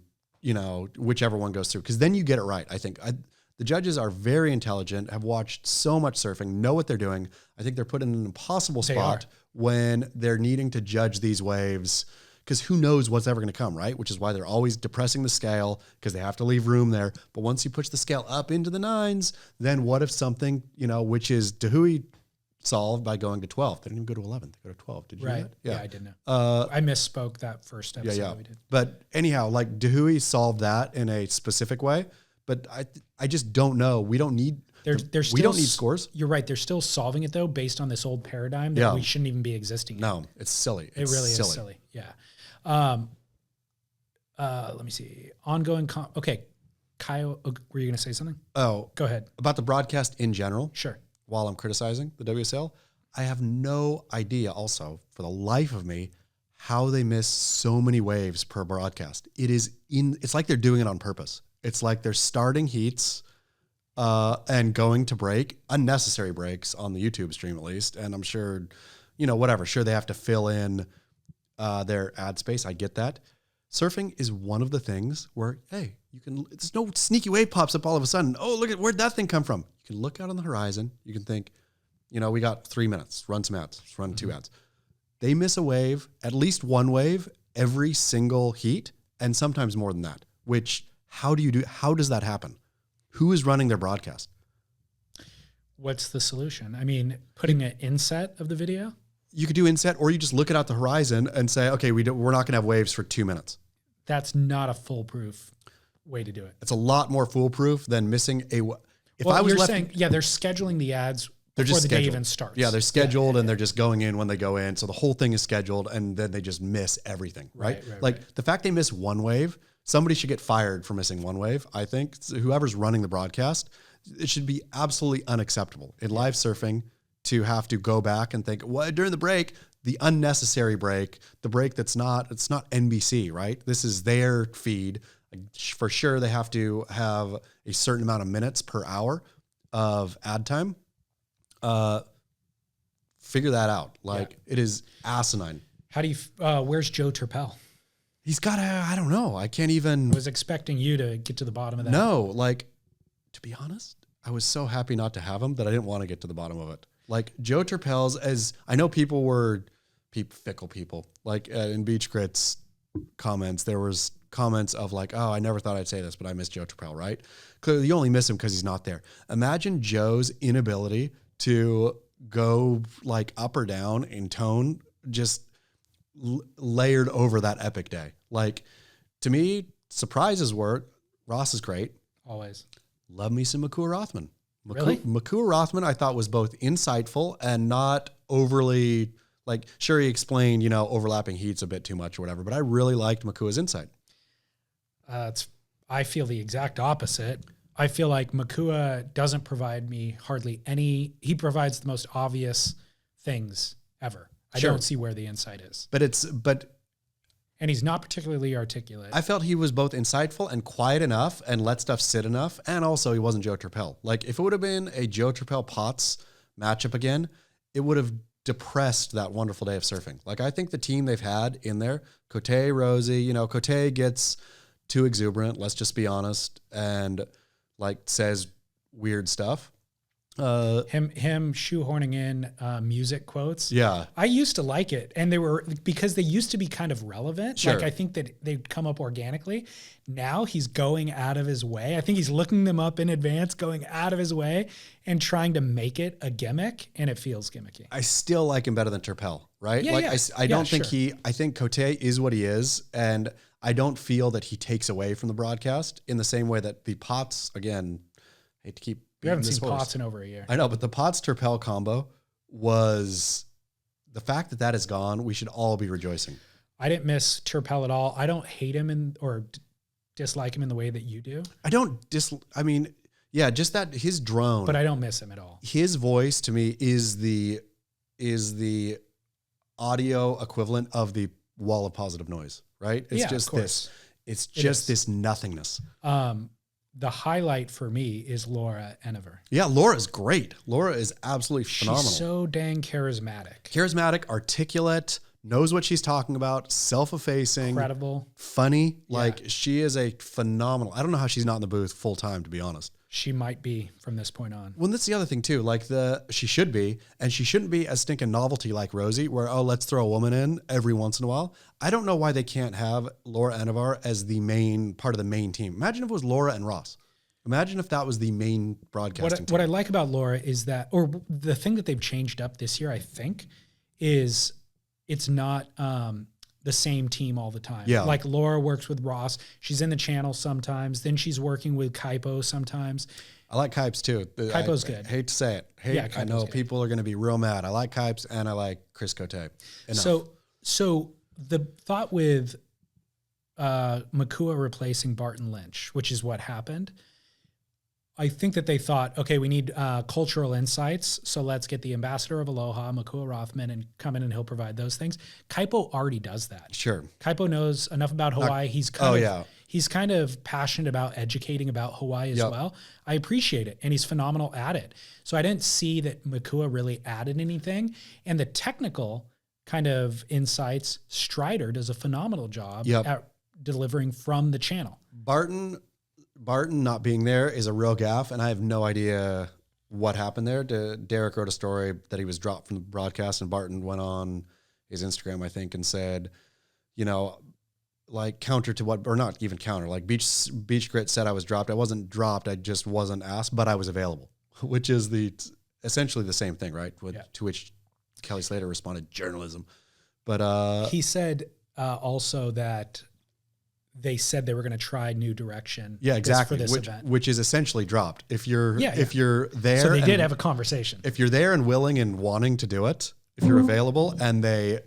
whichever one goes through, because then you get it right. I think The judges are very intelligent, have watched so much surfing, know what they're doing. I think they're put in an impossible spot when they're needing to judge these waves, because who knows what's ever going to come, right? Which is why they're always depressing the scale, because they have to leave room there. But once you push the scale up into the 9s, then what if something, which is Dahui solved by going to 12. They didn't even go to 11. They go to 12. Did you know that? Yeah, I did know. I misspoke that first episode we did. But anyhow, like Dahui solved that in a specific way, but I just don't know. We don't need... we don't need scores. You're right. They're still solving it though, based on this old paradigm that we shouldn't even be existing. No, it's silly. It really is silly. Yeah. Let me see. Ongoing. Okay. Kyle, were you going to say something? Oh, go ahead. About the broadcast in general. Sure. While I'm criticizing the WSL, I have no idea also for the life of me how they miss so many waves per broadcast. It's like they're doing it on purpose. It's like they're starting heats and going to break, unnecessary breaks on the YouTube stream at least. And I'm sure, whatever. Sure, they have to fill in their ad space. I get that. Surfing is one of the things where, hey, there's no sneaky wave pops up all of a sudden. Oh, look at where'd that thing come from? You can look out on the horizon. You can think, we got 3 minutes. Run some ads. Run 2 ads. They miss a wave, at least one wave, every single heat, and sometimes more than that. Which, how does that happen? Who is running their broadcast? What's the solution? I mean, putting an inset of the video? You could do inset, or you just look it out the horizon and say, okay, we're not going to have waves for 2 minutes. That's not a foolproof way to do it. It's a lot more foolproof than missing a... You're saying, they're scheduling the ads before the day even starts. Yeah, they're scheduled and they're just going in when they go in. So the whole thing is scheduled and then they just miss everything, right? The fact they miss one wave, somebody should get fired for missing one wave, I think. So whoever's running the broadcast, it should be absolutely unacceptable in live surfing to have to go back and think, well, during the break, the unnecessary break, the break it's not NBC, right? This is their feed. For sure, they have to have a certain amount of minutes per hour of ad time. Figure that out. It is asinine. How do you, where's Joe Turpel? He's got I don't know. I can't even. I was expecting you to get to the bottom of that. No, to be honest, I was so happy not to have him that I didn't want to get to the bottom of it. Joe Turpel's, as I know people were fickle people, in Beach Grits comments, there was comments of oh, I never thought I'd say this, but I miss Joe Turpel, right? Clearly you only miss him because he's not there. Imagine Joe's inability to go up or down in tone, just layered over that epic day. To me, surprises were Ross is great. Always. Love me some Makua Rothman. Really? Makua Rothman, I thought was both insightful and not overly, sure he explained, overlapping heats a bit too much or whatever, but I really liked Makua's insight. I feel the exact opposite. I feel like Makua doesn't provide me hardly any. He provides the most obvious things ever. I don't see where the insight is. And he's not particularly articulate. I felt he was both insightful and quiet enough and let stuff sit enough. And also he wasn't Joe Turpel. If it would have been a Joe Turpel Potts matchup again, it would have depressed that wonderful day of surfing. I think the team they've had in there, Cote, Rosie, Cote gets too exuberant, let's just be honest, and says weird stuff. Him shoehorning in music quotes. Yeah. I used to like it. And because they used to be kind of relevant. Sure. I think that they'd come up organically. Now he's going out of his way. I think he's looking them up in advance, going out of his way and trying to make it a gimmick. And it feels gimmicky. I still like him better than Turpel, right? Yeah, I don't think I think Cote is what he is. And I don't feel that he takes away from the broadcast in the same way that the Potts, again, hate to keep. We haven't seen Potts in over a year. I know, but the Potts-Turpel combo was the fact that is gone. We should all be rejoicing. I didn't miss Turpel at all. I don't hate him or dislike him in the way that you do. I don't just that his drone. But I don't miss him at all. His voice to me is the audio equivalent of the wall of positive noise, right? It's just this. It's just this nothingness. The highlight for me is Laura Enever. Yeah, Laura's great. Laura is absolutely phenomenal. She's so dang charismatic. Charismatic, articulate, knows what she's talking about, self-effacing. Incredible. Funny. She is a phenomenal. I don't know how she's not in the booth full time, to be honest. She might be from this point on. Well, that's the other thing too. Like she should be, and she shouldn't be as stinking novelty like Rosie, where let's throw a woman in every once in a while. I don't know why they can't have Laura Anavar as the main part of the main team. Imagine if it was Laura and Ross. Imagine if that was the main broadcasting team. What I like about Laura is that, or the thing that they've changed up this year, I think, is it's not the same team all the time. Yeah. Like Laura works with Ross. She's in the channel sometimes. Then she's working with Kaipo sometimes. I like Kipes too. Kaipo's good. I hate to say it. I know people are going to be real mad. I like Kipes and I like Chris Cote. Enough. So the thought with Makua replacing Barton Lynch, which is what happened, I think that they thought, okay, we need cultural insights, so let's get the ambassador of Aloha, Makua Rothman, and come in and he'll provide those things. Kaipo already does that. Sure. Kaipo knows enough about Hawaii. He's kind of passionate about educating about Hawaii as well. I appreciate it, and he's phenomenal at it. So I didn't see that Makua really added anything. And the technical kind of insights, Strider does a phenomenal job at delivering from the channel. Barton not being there is a real gaffe, and I have no idea what happened there. Derek wrote a story that he was dropped from the broadcast, and Barton went on his Instagram, I think, and said, like counter to what, or not even counter, like Beach Grit said I was dropped. I wasn't dropped. I just wasn't asked, but I was available, which is essentially the same thing, right? To which Kelly Slater responded, journalism. But he said also that they said they were going to try new direction. Yeah, exactly. For this event, which is essentially dropped. If you're there, so they did have a conversation. If you're there and willing and wanting to do it, if you're available, and they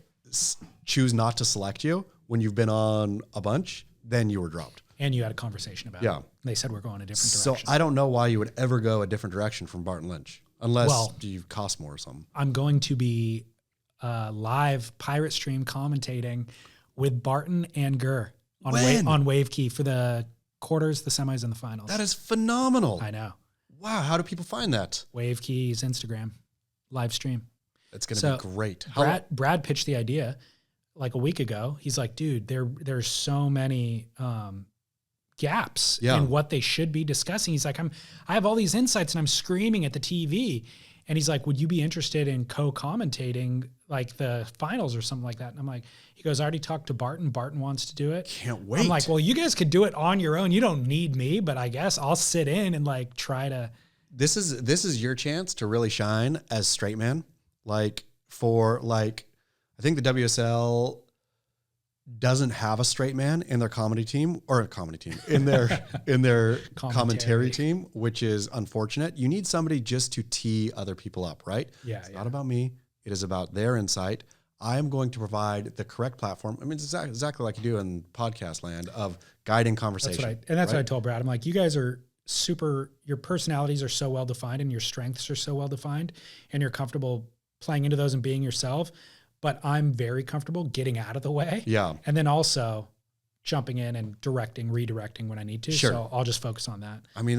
choose not to select you when you've been on a bunch, then you were dropped. And you had a conversation about it. They said we're going a different direction. So I don't know why you would ever go a different direction from Barton Lynch, unless you cost more or something. I'm going to be live pirate stream commentating with Barton and Gurr. On Wave Key for the quarters, the semis, and the finals. That is phenomenal. I know. Wow, how do people find that? Wave Key's Instagram live stream. It's going to be great. Brad pitched the idea like a week ago. He's like, dude, there's so many gaps in what they should be discussing. He's like, I have all these insights and I'm screaming at the TV. And he's like, would you be interested in co-commentating like the finals or something like that? And I'm like, he goes, I already talked to Barton. Barton wants to do it. Can't wait. I'm like, well, you guys could do it on your own. You don't need me, but I guess I'll sit in and like try to. This is your chance to really shine as straight man. I think the WSL doesn't have a straight man in their comedy team in their commentary team, which is unfortunate. You need somebody just to tee other people up, right? Yeah. It's not about me. It is about their insight. I am going to provide the correct platform. I mean, it's exactly like you do in podcast land of guiding conversation. That's what I told Brad. I'm like, you guys are your personalities are so well defined and your strengths are so well defined and you're comfortable playing into those and being yourself. But I'm very comfortable getting out of the way. Yeah. And then also jumping in and redirecting when I need to. Sure. So I'll just focus on that. I mean,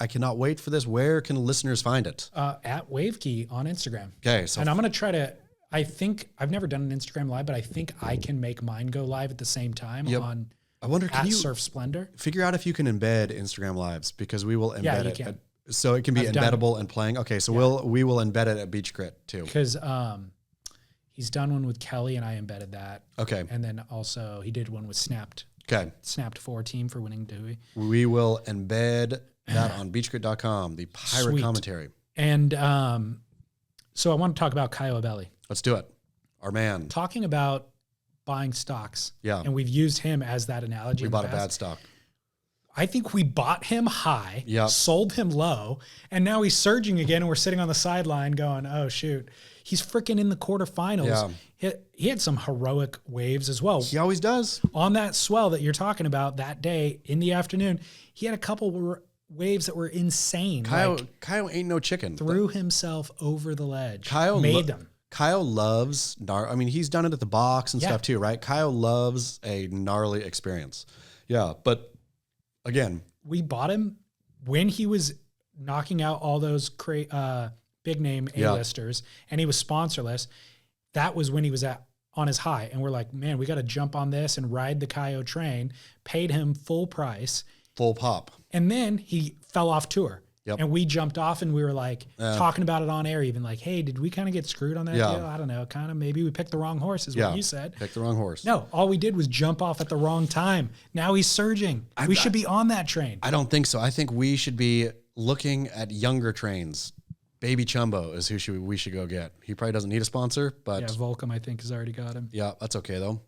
I cannot wait for this. Where can listeners find it? At WaveKey on Instagram. Okay. So and I'm going to try to, I think I've never done an Instagram live, but I think I can make mine go live at the same time on I wonder, can you Surf Splendor? Figure out if you can embed Instagram lives, because we will embed it. Can. So it can be embeddable and playing. Okay. So we will embed it at Beach Grit too. Because, he's done one with Kelly, and I embedded that. Okay. And then also he did one with Snapped. Okay. Snapped 4 team for winning Dewey. We will embed that on beachgrit.com, the pirate commentary. And so I want to talk about Kyle Belli. Let's do it. Our man. Talking about buying stocks. Yeah. And we've used him as that analogy. We bought a bad stock. I think we bought him high, yep. sold him low, and now he's surging again, and we're sitting on the sideline going, oh, shoot. He's freaking in the quarterfinals. Yeah. He had some heroic waves as well. He always does. On that swell that you're talking about that day in the afternoon, he had a couple waves that were insane. Kyle ain't no chicken. Threw himself over the ledge. Made them. Kyle loves, he's done it at the box and stuff too, right? Kyle loves a gnarly experience. Yeah, but again, we bought him when he was knocking out all those big name A-listers and he was sponsorless. That was when he was on his high. And we're like, man, we got to jump on this and ride the Kyle train. Paid him full price. Full pop. And then he fell off tour. Yep. And we jumped off and we were like talking about it on air, even like, hey, did we kind of get screwed on that deal? I don't know. Kind of maybe we picked the wrong horse is what you said. Picked the wrong horse. No, all we did was jump off at the wrong time. Now he's surging. We should be on that train. I don't think so. I think we should be looking at younger trains. Baby Chumbo is who we should go get. He probably doesn't need a sponsor, but yeah, Volcom I think has already got him. Yeah, that's okay though.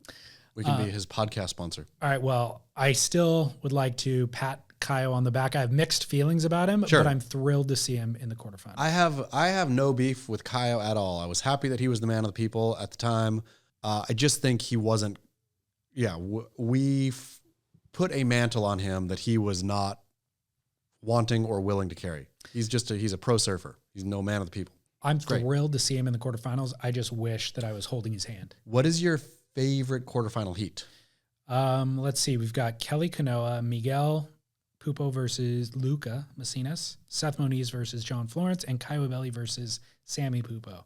We can be his podcast sponsor. All right. Well, I still would like to pat Kaio on the back. I have mixed feelings about him, but I'm thrilled to see him in the quarterfinals. I have no beef with Kaio at all. I was happy that he was the man of the people at the time. I just think he wasn't. Yeah, we put a mantle on him that he was not wanting or willing to carry. He's a pro surfer. He's no man of the people. I'm thrilled to see him in the quarterfinals. I just wish that I was holding his hand. What is your favorite quarterfinal heat? Let's see. We've got Kelly Kanoa, Miguel Pupo versus Luca Macinas, Seth Moniz versus John Florence, and Kai Webeli versus Sammy Pupo.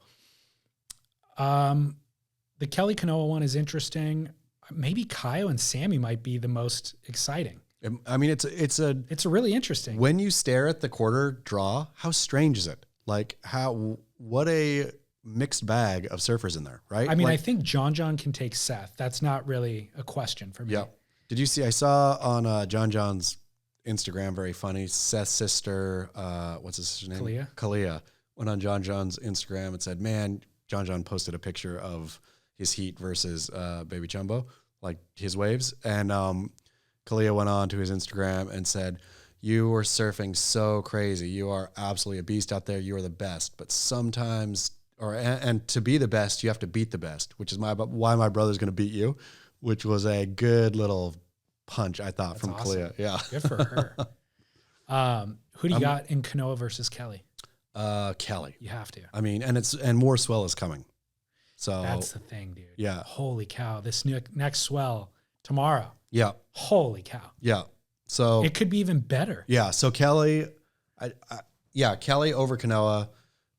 The Kelly Kanoa one is interesting. Maybe Kaio and Sammy might be the most exciting. I mean, it's a really interesting. When you stare at the quarter draw, how strange is it? Like what a mixed bag of surfers in there, right? I mean, I think John can take Seth. That's not really a question for me. Yeah. Did you see? I saw on John's Instagram, very funny. Seth's sister, what's his sister's name? Kalia went on John's Instagram and said, "Man, John posted a picture of his heat versus Baby Chumbo, like his waves." And Kalia went on to his Instagram and said, "You were surfing so crazy. You are absolutely a beast out there. You are the best. But sometimes, and to be the best, you have to beat the best, which is why my brother's going to beat you," which was a good little punch, I thought. That's from awesome. Kalia. Yeah. Good for her. Who do you got in Kanoa versus Kelly? Kelly. You have to. I mean, and more swell is coming. So that's the thing, dude. Yeah. Holy cow. This next swell tomorrow. Yeah. Holy cow. Yeah. So it could be even better. Yeah. So Kelly, Kelly over Kanoa,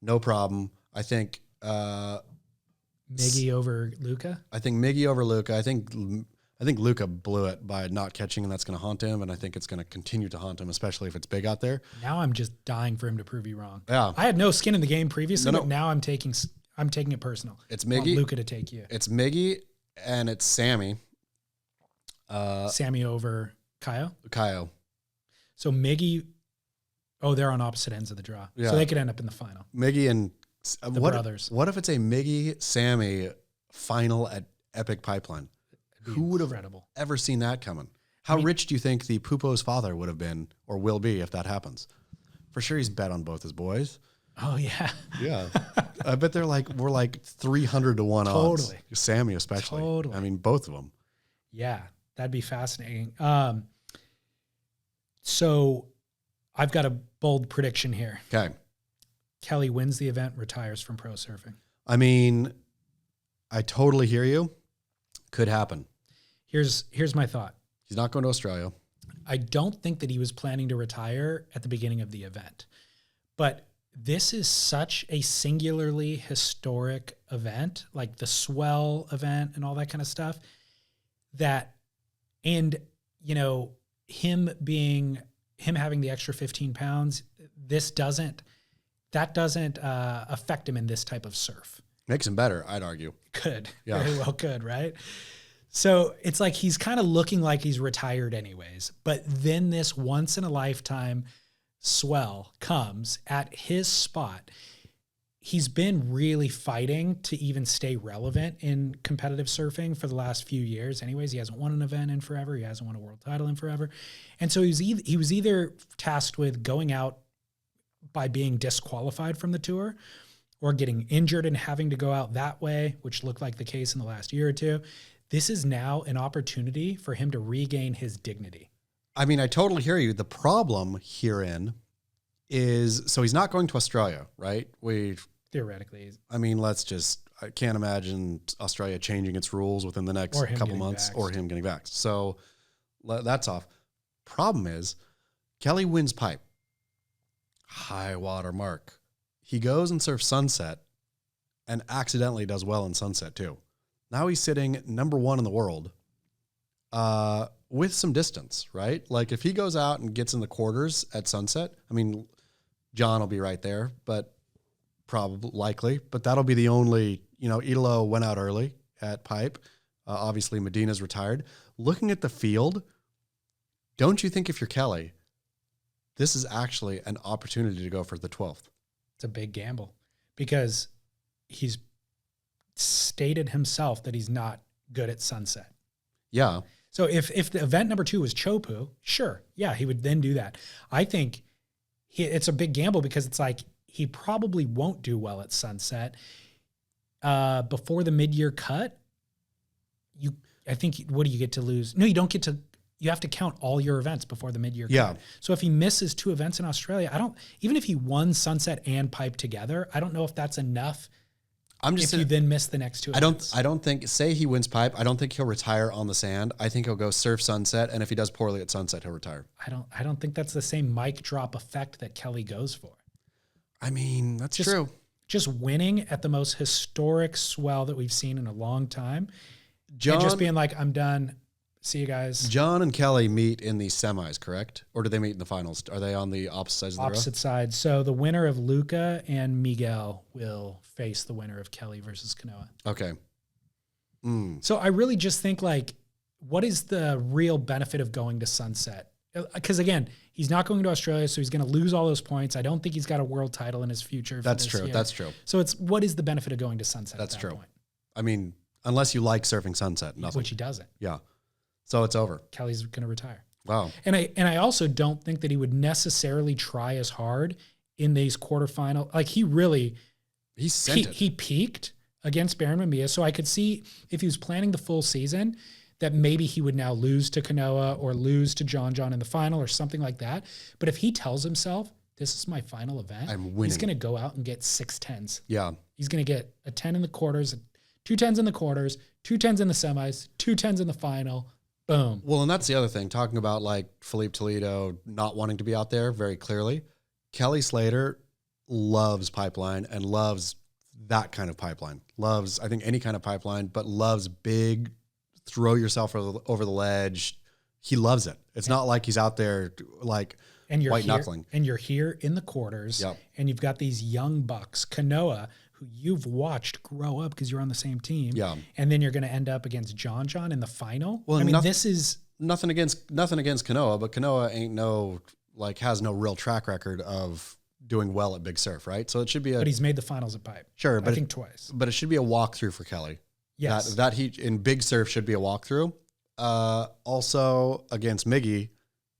no problem. I think Miggy over Luca. I think Miggy over Luca. I think Luca blew it by not catching, and that's going to haunt him. And I think it's going to continue to haunt him, especially if it's big out there. Now I'm just dying for him to prove you wrong. Yeah. I had no skin in the game previously, but now I'm taking it personal. It's Miggy. Luca to take you. It's Miggy and it's Sammy. Sammy over Kaio. So Miggy, they're on opposite ends of the draw. Yeah. So they could end up in the final. Miggy and the brothers. What if it's a Miggy Sammy final at Epic Pipeline? Who would have ever seen that coming? How rich do you think the Pupo's father would have been or will be if that happens? For sure he's bet on both his boys. Oh, yeah. Yeah. I bet we're like 300 to 1 odds. Totally. Sammy especially. Totally. I mean, both of them. Yeah, that'd be fascinating. So I've got a bold prediction here. Okay. Kelly wins the event, retires from pro surfing. I mean, I totally hear you. Could happen. Here's my thought. He's not going to Australia. I don't think that he was planning to retire at the beginning of the event. But this is such a singularly historic event, like the swell event and all that kind of stuff, him having the extra 15 pounds, that doesn't affect him in this type of surf. Makes him better, I'd argue. Could. Yeah. Very well could, right? So it's like he's kind of looking like he's retired anyways. But then this once in a lifetime swell comes at his spot. He's been really fighting to even stay relevant in competitive surfing for the last few years. Anyways, he hasn't won an event in forever. He hasn't won a world title in forever. And so he was either tasked with going out by being disqualified from the tour or getting injured and having to go out that way, which looked like the case in the last year or two. This is now an opportunity for him to regain his dignity. I mean, I totally hear you. The problem herein is, so he's not going to Australia, right? Theoretically. I mean, I can't imagine Australia changing its rules within the next couple months or him getting vaxxed. So that's off. Problem is, Kelly wins pipe. High water mark. He goes and surfs Sunset and accidentally does well in Sunset too. Now he's sitting number 1 in the world with some distance, right? Like if he goes out and gets in the quarters at sunset, I mean, John will be right there, but probably likely, but that'll be the only, Italo went out early at pipe. Obviously Medina's retired. Looking at the field, don't you think if you're Kelly, this is actually an opportunity to go for the 12th? It's a big gamble because he's stated himself that he's not good at sunset. Yeah. So if the event number 2 was Chopu, sure. Yeah, he would then do that. I think it's a big gamble because it's like he probably won't do well at sunset. Before the mid-year cut, I think, what do you get to lose? No, you don't get to. You have to count all your events before the mid-year cut. So if he misses 2 events in Australia, even if he won sunset and pipe together, I don't know if that's enough. If you then miss the next 2 events. I don't think, say he wins pipe, I don't think he'll retire on the sand. I think he'll go surf sunset, and if he does poorly at sunset, he'll retire. I don't think that's the same mic drop effect that Kelly goes for. I mean, that's true. Just winning at the most historic swell that we've seen in a long time. John, and just being like, I'm done. See you guys. John and Kelly meet in the semis, correct? Or do they meet in the finals? Are they on the opposite sides of the row? Opposite sides. So the winner of Luca and Miguel will face the winner of Kelly versus Kanoa. Okay. So I really just think, like, what is the real benefit of going to sunset? Because again, he's not going to Australia, so he's going to lose all those points. I don't think he's got a world title in his future. That's true. That's true. So what is the benefit of going to sunset? That's at that true. point? I mean, unless you like surfing sunset, nothing. Which he doesn't. Yeah. So it's over. Kelly's going to retire. Wow. And I also don't think that he would necessarily try as hard in these quarterfinal. Like he peaked against Baron Mamiya. So I could see if he was planning the full season that maybe he would now lose to Kanoa or lose to John in the final or something like that. But if he tells himself, this is my final event, I'm winning, he's going to go out and get 6 10s. Yeah. He's going to get a 10 in the quarters, 2 10s in the quarters, 2 10s in the semis, 2 10s in the final. Boom. Well, and that's the other thing, talking about like Felipe Toledo not wanting to be out there very clearly. Kelly Slater loves pipeline and loves that kind of pipeline. Loves, I think, any kind of pipeline, but loves big, throw yourself over the ledge. He loves it. It's not like he's out there like white knuckling. And you're here in the quarters, and you've got these young bucks, Kanoa, who you've watched grow up because you're on the same team. Yeah. And then you're going to end up against John in the final. Well, I mean, this is nothing against Kanoa, but Kanoa has no real track record of doing well at Big Surf, right? So it should be but he's made the finals at pipe. Sure, but I think twice. But it should be a walkthrough for Kelly. Yes. That he in Big Surf should be a walkthrough. Also against Miggy,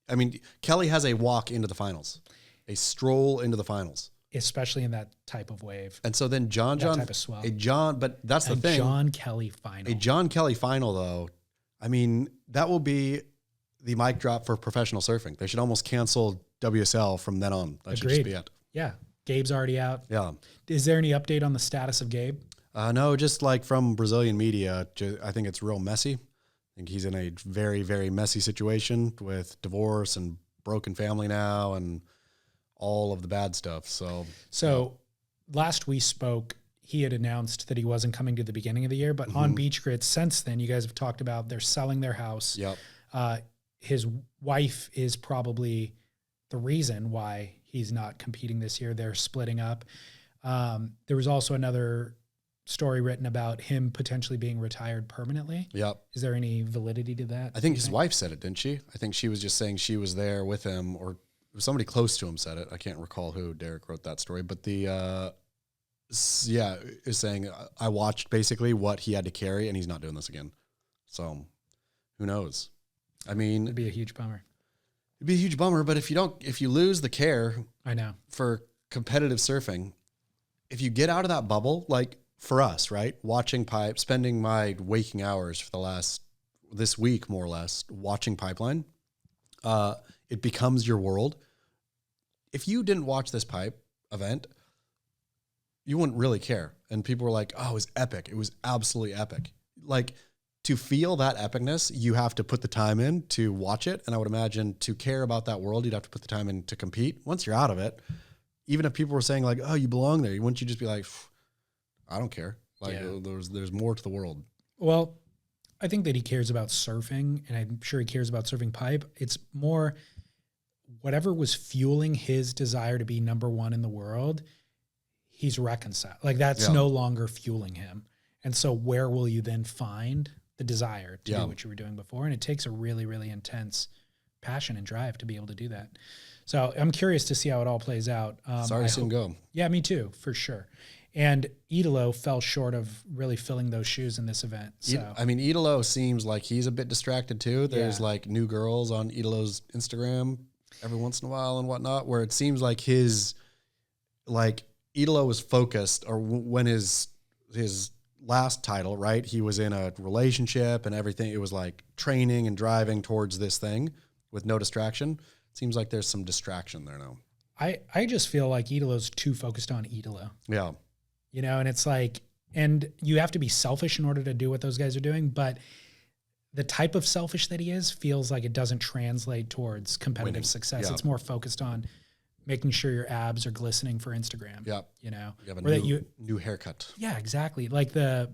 I mean, Kelly has a walk into the finals, a stroll into the finals. Especially in that type of wave. And so then John, type of swell. But that's the thing. John Kelly final. A John Kelly final, though, I mean, that will be the mic drop for professional surfing. They should almost cancel WSL from then on. That should just be it. Yeah. Gabe's already out. Yeah. Is there any update on the status of Gabe? No, just like from Brazilian media, I think it's real messy. I think he's in a very, very messy situation with divorce and broken family now and all of the bad stuff. So last we spoke, he had announced that he wasn't coming to the beginning of the year, but on Beach Grit since then, you guys have talked about they're selling their house. Yep. His wife is probably the reason why he's not competing this year. They're splitting up. There was also another story written about him potentially being retired permanently. Yep. Is there any validity to that? I think his wife said it, didn't she? I think she was just saying she was there with him, or somebody close to him said it. I can't recall who. Derek wrote that story, but is saying I watched basically what he had to carry, and he's not doing this again. So who knows? I mean, it'd be a huge bummer. It'd be a huge bummer, but if you lose the care, I know, for competitive surfing, if you get out of that bubble, like for us, right? Watching pipe, spending my waking hours for this week, more or less, watching pipeline, it becomes your world. If you didn't watch this pipe event, you wouldn't really care. And people were like, oh, it was epic. It was absolutely epic. Like, to feel that epicness, you have to put the time in to watch it. And I would imagine to care about that world, you'd have to put the time in to compete. Once you're out of it, even if people were saying like, oh, you belong there, wouldn't you just be like, I don't care. Like, there's more to the world. Well, I think that he cares about surfing, and I'm sure he cares about surfing pipe. It's more whatever was fueling his desire to be number one in the world, he's reconciled. Like that's no longer fueling him. And so where will you then find the desire to do what you were doing before? And it takes a really, really intense passion and drive to be able to do that. So I'm curious to see how it all plays out. Sorry to see him go. Yeah, me too, for sure. And Italo fell short of really filling those shoes in this event. So I mean, Italo seems like he's a bit distracted too. There's like new girls on Italo's Instagram every once in a while and whatnot, where it seems like Italo was focused, or when his last title, right? He was in a relationship and everything. It was like training and driving towards this thing with no distraction. It seems like there's some distraction there now. I just feel like Italo's too focused on Italo. Yeah. You know, and it's like, and you have to be selfish in order to do what those guys are doing, but the type of selfish that he is feels like it doesn't translate towards competitive success. It's more focused on making sure your abs are glistening for Instagram. Yeah. You know, you have a new haircut. Yeah, exactly. Like the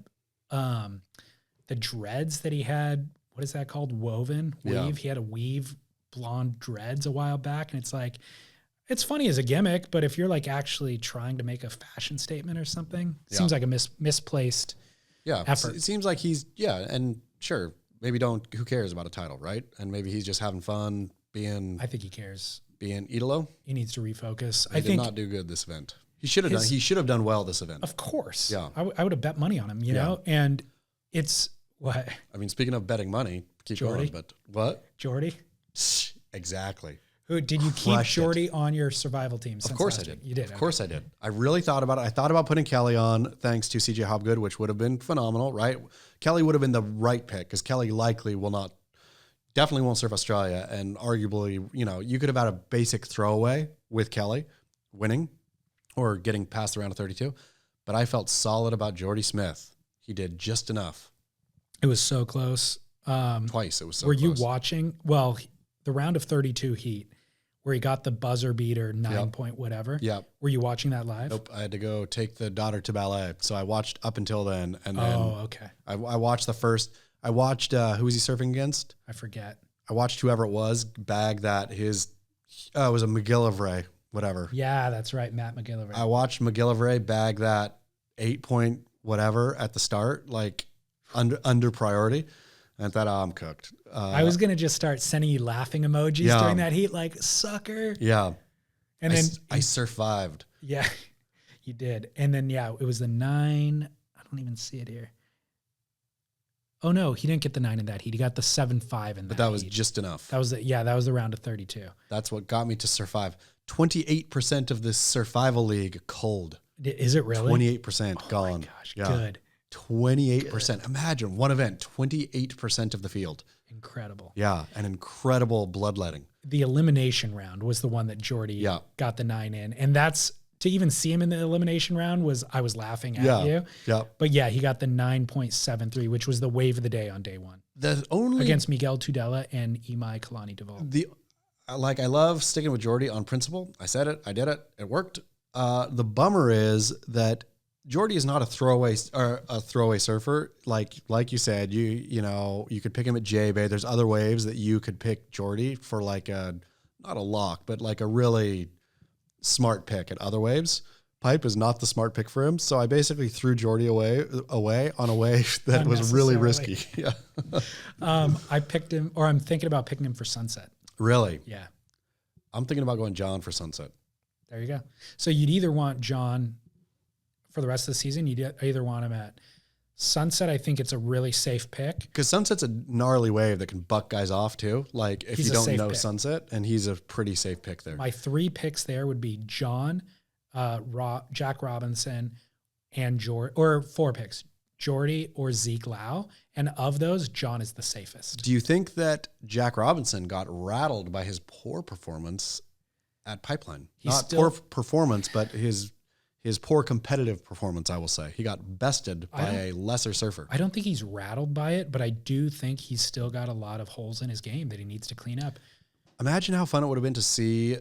dreads that he had, what is that called? Weave. Yeah. He had a weave blonde dreads a while back. And it's like, it's funny as a gimmick, but if you're like actually trying to make a fashion statement or something, it seems like a misplaced effort. It seems like he's, and sure, maybe who cares about a title, right? And maybe he's just having fun being. I think he cares. Being Italo. He needs to refocus. He did not do good this event. He should have done well this event. Of course. Yeah. I would have bet money on him, you know? And it's what? I mean, speaking of betting money, keep going, but what? Jordy? Exactly. Who did you keep Jordy on your survival team? Of course I did. You did. Of course I did. I really thought about it. I thought about putting Kelly on thanks to CJ Hobgood, which would have been phenomenal, right? Kelly would have been the right pick because Kelly definitely won't surf Australia. And arguably, you could have had a basic throwaway with Kelly winning or getting past the round of 32. But I felt solid about Jordy Smith. He did just enough. It was so close. Twice. It was so close. Were you close. Watching? Well, the round of 32 heat where he got the buzzer beater 9-point whatever. Yeah. Were you watching that live? Nope. I had to go take the daughter to ballet. So I watched up until then. And then okay. I watched the first. I watched, who was he surfing against? I forget. I watched whoever it was bag that it was a McGillivray, whatever. Yeah, that's right. Matt McGillivray. I watched McGillivray bag that 8-point whatever at the start, like under priority. And I thought, I'm cooked. I was going to just start sending you laughing emojis during that heat, like, sucker. Yeah. And then I survived. Yeah, you did. And then, it was the 9. I don't even see it here. Oh, no, he didn't get the 9 in that heat. He got the 7-5 in that heat. But that was just enough. That was the round of 32. That's what got me to survive. 28% of this survival league cold. Is it really? 28% gone. Oh, my gosh, good. 28%. Good. Imagine one event, 28% of the field. Incredible. Yeah, an incredible bloodletting. The elimination round was the one that Jordy got the 9 in. And that's, to even see him in the elimination round I was laughing at you. Yeah. But he got the 9.73, which was the wave of the day on day one. Against Miguel Tudela and Imai Kalani-Deval. I love sticking with Jordy on principle. I said it, I did it, it worked. The bummer is that Jordy is not a throwaway surfer. Like you said, you could pick him at J-Bay. There's other waves that you could pick Jordy for not a lock, but like a really smart pick at other waves. Pipe is not the smart pick for him. So I basically threw Jordy away on a wave that was really risky. Yeah. I picked him, or I'm thinking about picking him for Sunset. Really? Yeah. I'm thinking about going John for Sunset. There you go. So you'd either want John for the rest of the season. You'd either want him at Sunset. I think it's a really safe pick. Because Sunset's a gnarly wave that can buck guys off too. Like if you don't know Sunset, and he's a pretty safe pick there. My 3 picks there would be John, Jack Robinson, and Jordy, or 4 picks, Jordy or Zeke Lau. And of those, John is the safest. Do you think that Jack Robinson got rattled by his poor performance at Pipeline? Poor performance, but his poor competitive performance, I will say. He got bested by a lesser surfer. I don't think he's rattled by it, but I do think he's still got a lot of holes in his game that he needs to clean up. Imagine how fun it would have been to see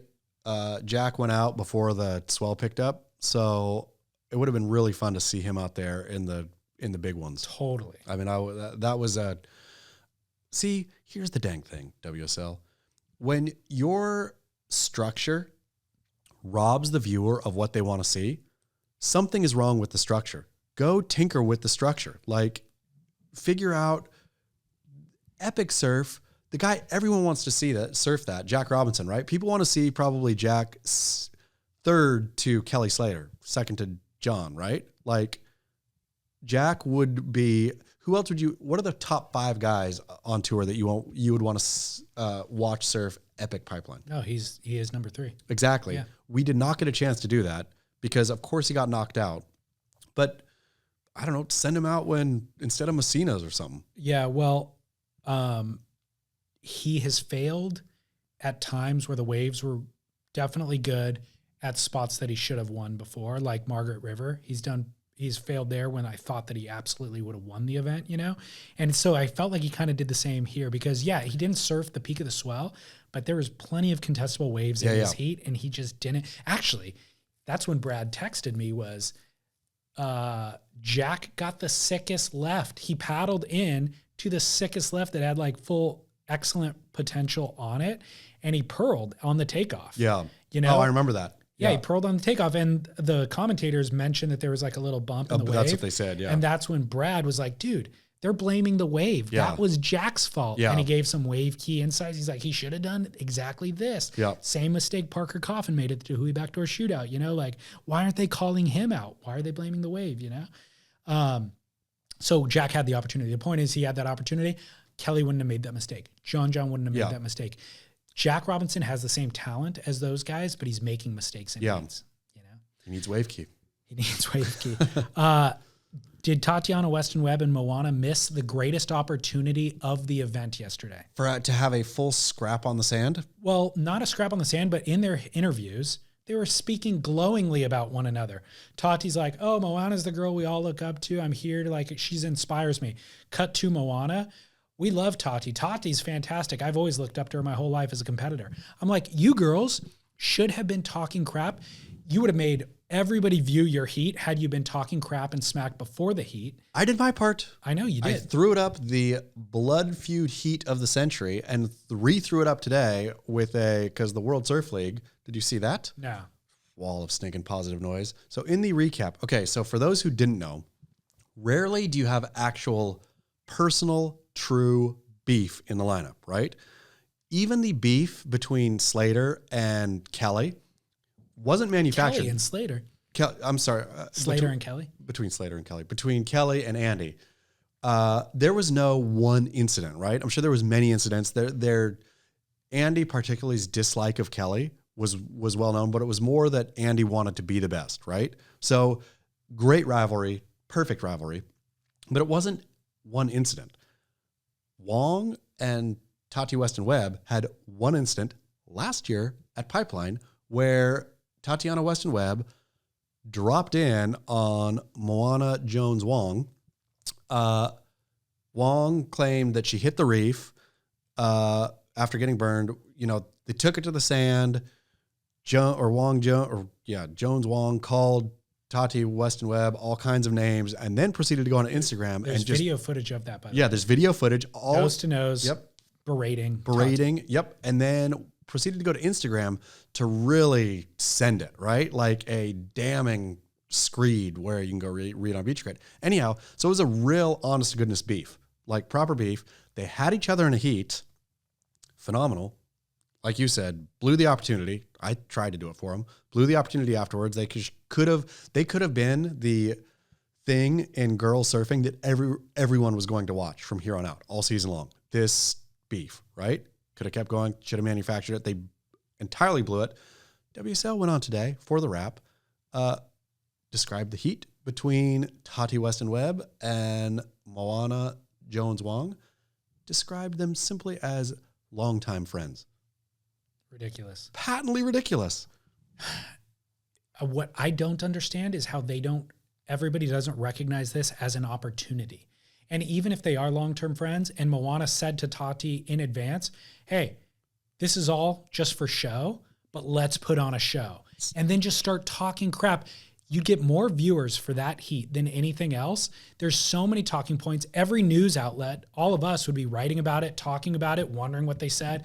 Jack went out before the swell picked up. So it would have been really fun to see him out there in the big ones. Totally. I mean, that was See, here's the dang thing, WSL. When your structure robs the viewer of what they want to see, something is wrong with the structure. Go tinker with the structure. Like, figure out epic surf. The guy everyone wants to see that surf that, Jack Robinson, right? People want to see probably Jack third to Kelly Slater, second to John, right? Like, Jack would be. Who else would you? What are the top 5 guys on tour that you would want to watch surf epic pipeline? No, he is number 3. Exactly. Yeah. We did not get a chance to do that because, of course, he got knocked out. But I don't know, send him out instead of Messina's or something. Yeah, well, he has failed at times where the waves were definitely good at spots that he should have won before, like Margaret River. He's failed there when I thought that he absolutely would have won the event, And so I felt like he kind of did the same here because, yeah, he didn't surf the peak of the swell, but there was plenty of contestable waves in his heat, and he just didn't. Actually, that's when Brad texted me was, Jack got the sickest left. He paddled in to the sickest left that had like full excellent potential on it, and he purled on the takeoff. Yeah. Oh, I remember that. Yeah, he purled on the takeoff, and the commentators mentioned that there was like a little bump in the wave. That's what they said, yeah. And that's when Brad was like, dude, they're blaming the wave. Yeah. That was Jack's fault. Yeah. And he gave some wave key insights. He's like, he should have done exactly this. Yeah. Same mistake Parker Coffin made at the Hui backdoor shootout. Like, why aren't they calling him out? Why are they blaming the wave, So Jack had the opportunity. The point is he had that opportunity. Kelly wouldn't have made that mistake. John wouldn't have made that mistake. Jack Robinson has the same talent as those guys, but he's making mistakes in heats. He needs wave key. He needs wave key. Did Tatiana Weston Webb and Moana miss the greatest opportunity of the event yesterday? To have a full scrap on the sand? Well, not a scrap on the sand, but in their interviews, they were speaking glowingly about one another. Tati's like, oh, Moana's the girl we all look up to. I'm here to she inspires me. Cut to Moana. We love Tati. Tati's fantastic. I've always looked up to her my whole life as a competitor. I'm like, you girls should have been talking crap. You would have made everybody view your heat had you been talking crap and smack before the heat. I did my part. I know you did. I threw it up the blood feud heat of the century and re-threw it up today because the World Surf League, did you see that? No. Wall of stinking positive noise. So in the recap, okay, so for those who didn't know, rarely do you have actual personal, true beef in the lineup, right? Even the beef between Slater and Kelly wasn't manufactured. Kelly and Slater. I'm sorry. Slater and Kelly? Between Slater and Kelly. Between Kelly and Andy. There was no one incident, right? I'm sure there was many incidents. Andy, particularly's dislike of Kelly was well known, but it was more that Andy wanted to be the best, right? So great rivalry, perfect rivalry, but it wasn't one incident. Wong and Tati Weston Webb had one incident last year at Pipeline where Tatiana Weston Webb dropped in on Moana Jones Wong. Wong claimed that she hit the reef after getting burned. They took it to the sand. Jones Wong called Tati Weston Webb all kinds of names and then proceeded to go on Instagram. There's video footage of that, by the way. Yeah, there's video footage. All nose to nose. Yep. Berating. Yep. And then proceeded to go to Instagram to really send it, right? Like a damning screed where you can go read on Beach Grit. Anyhow, so it was a real honest to goodness beef, like proper beef. They had each other in a heat. Phenomenal. Like you said, blew the opportunity. I tried to do it for them. Blew the opportunity afterwards. They could have been the thing in girls surfing that everyone was going to watch from here on out all season long. This beef, right? Could have kept going. Should have manufactured it. They entirely blew it. WSL went on today for the wrap, described the heat between Tati Weston Webb and Moana Jones Wong, described them simply as longtime friends. Ridiculous. Patently ridiculous. What I don't understand is how everybody doesn't recognize this as an opportunity. And even if they are long-term friends, and Moana said to Tati in advance, hey, this is all just for show, but let's put on a show. And then just start talking crap. you'd get more viewers for that heat than anything else. There's so many talking points. Every news outlet, all of us would be writing about it, talking about it, wondering what they said.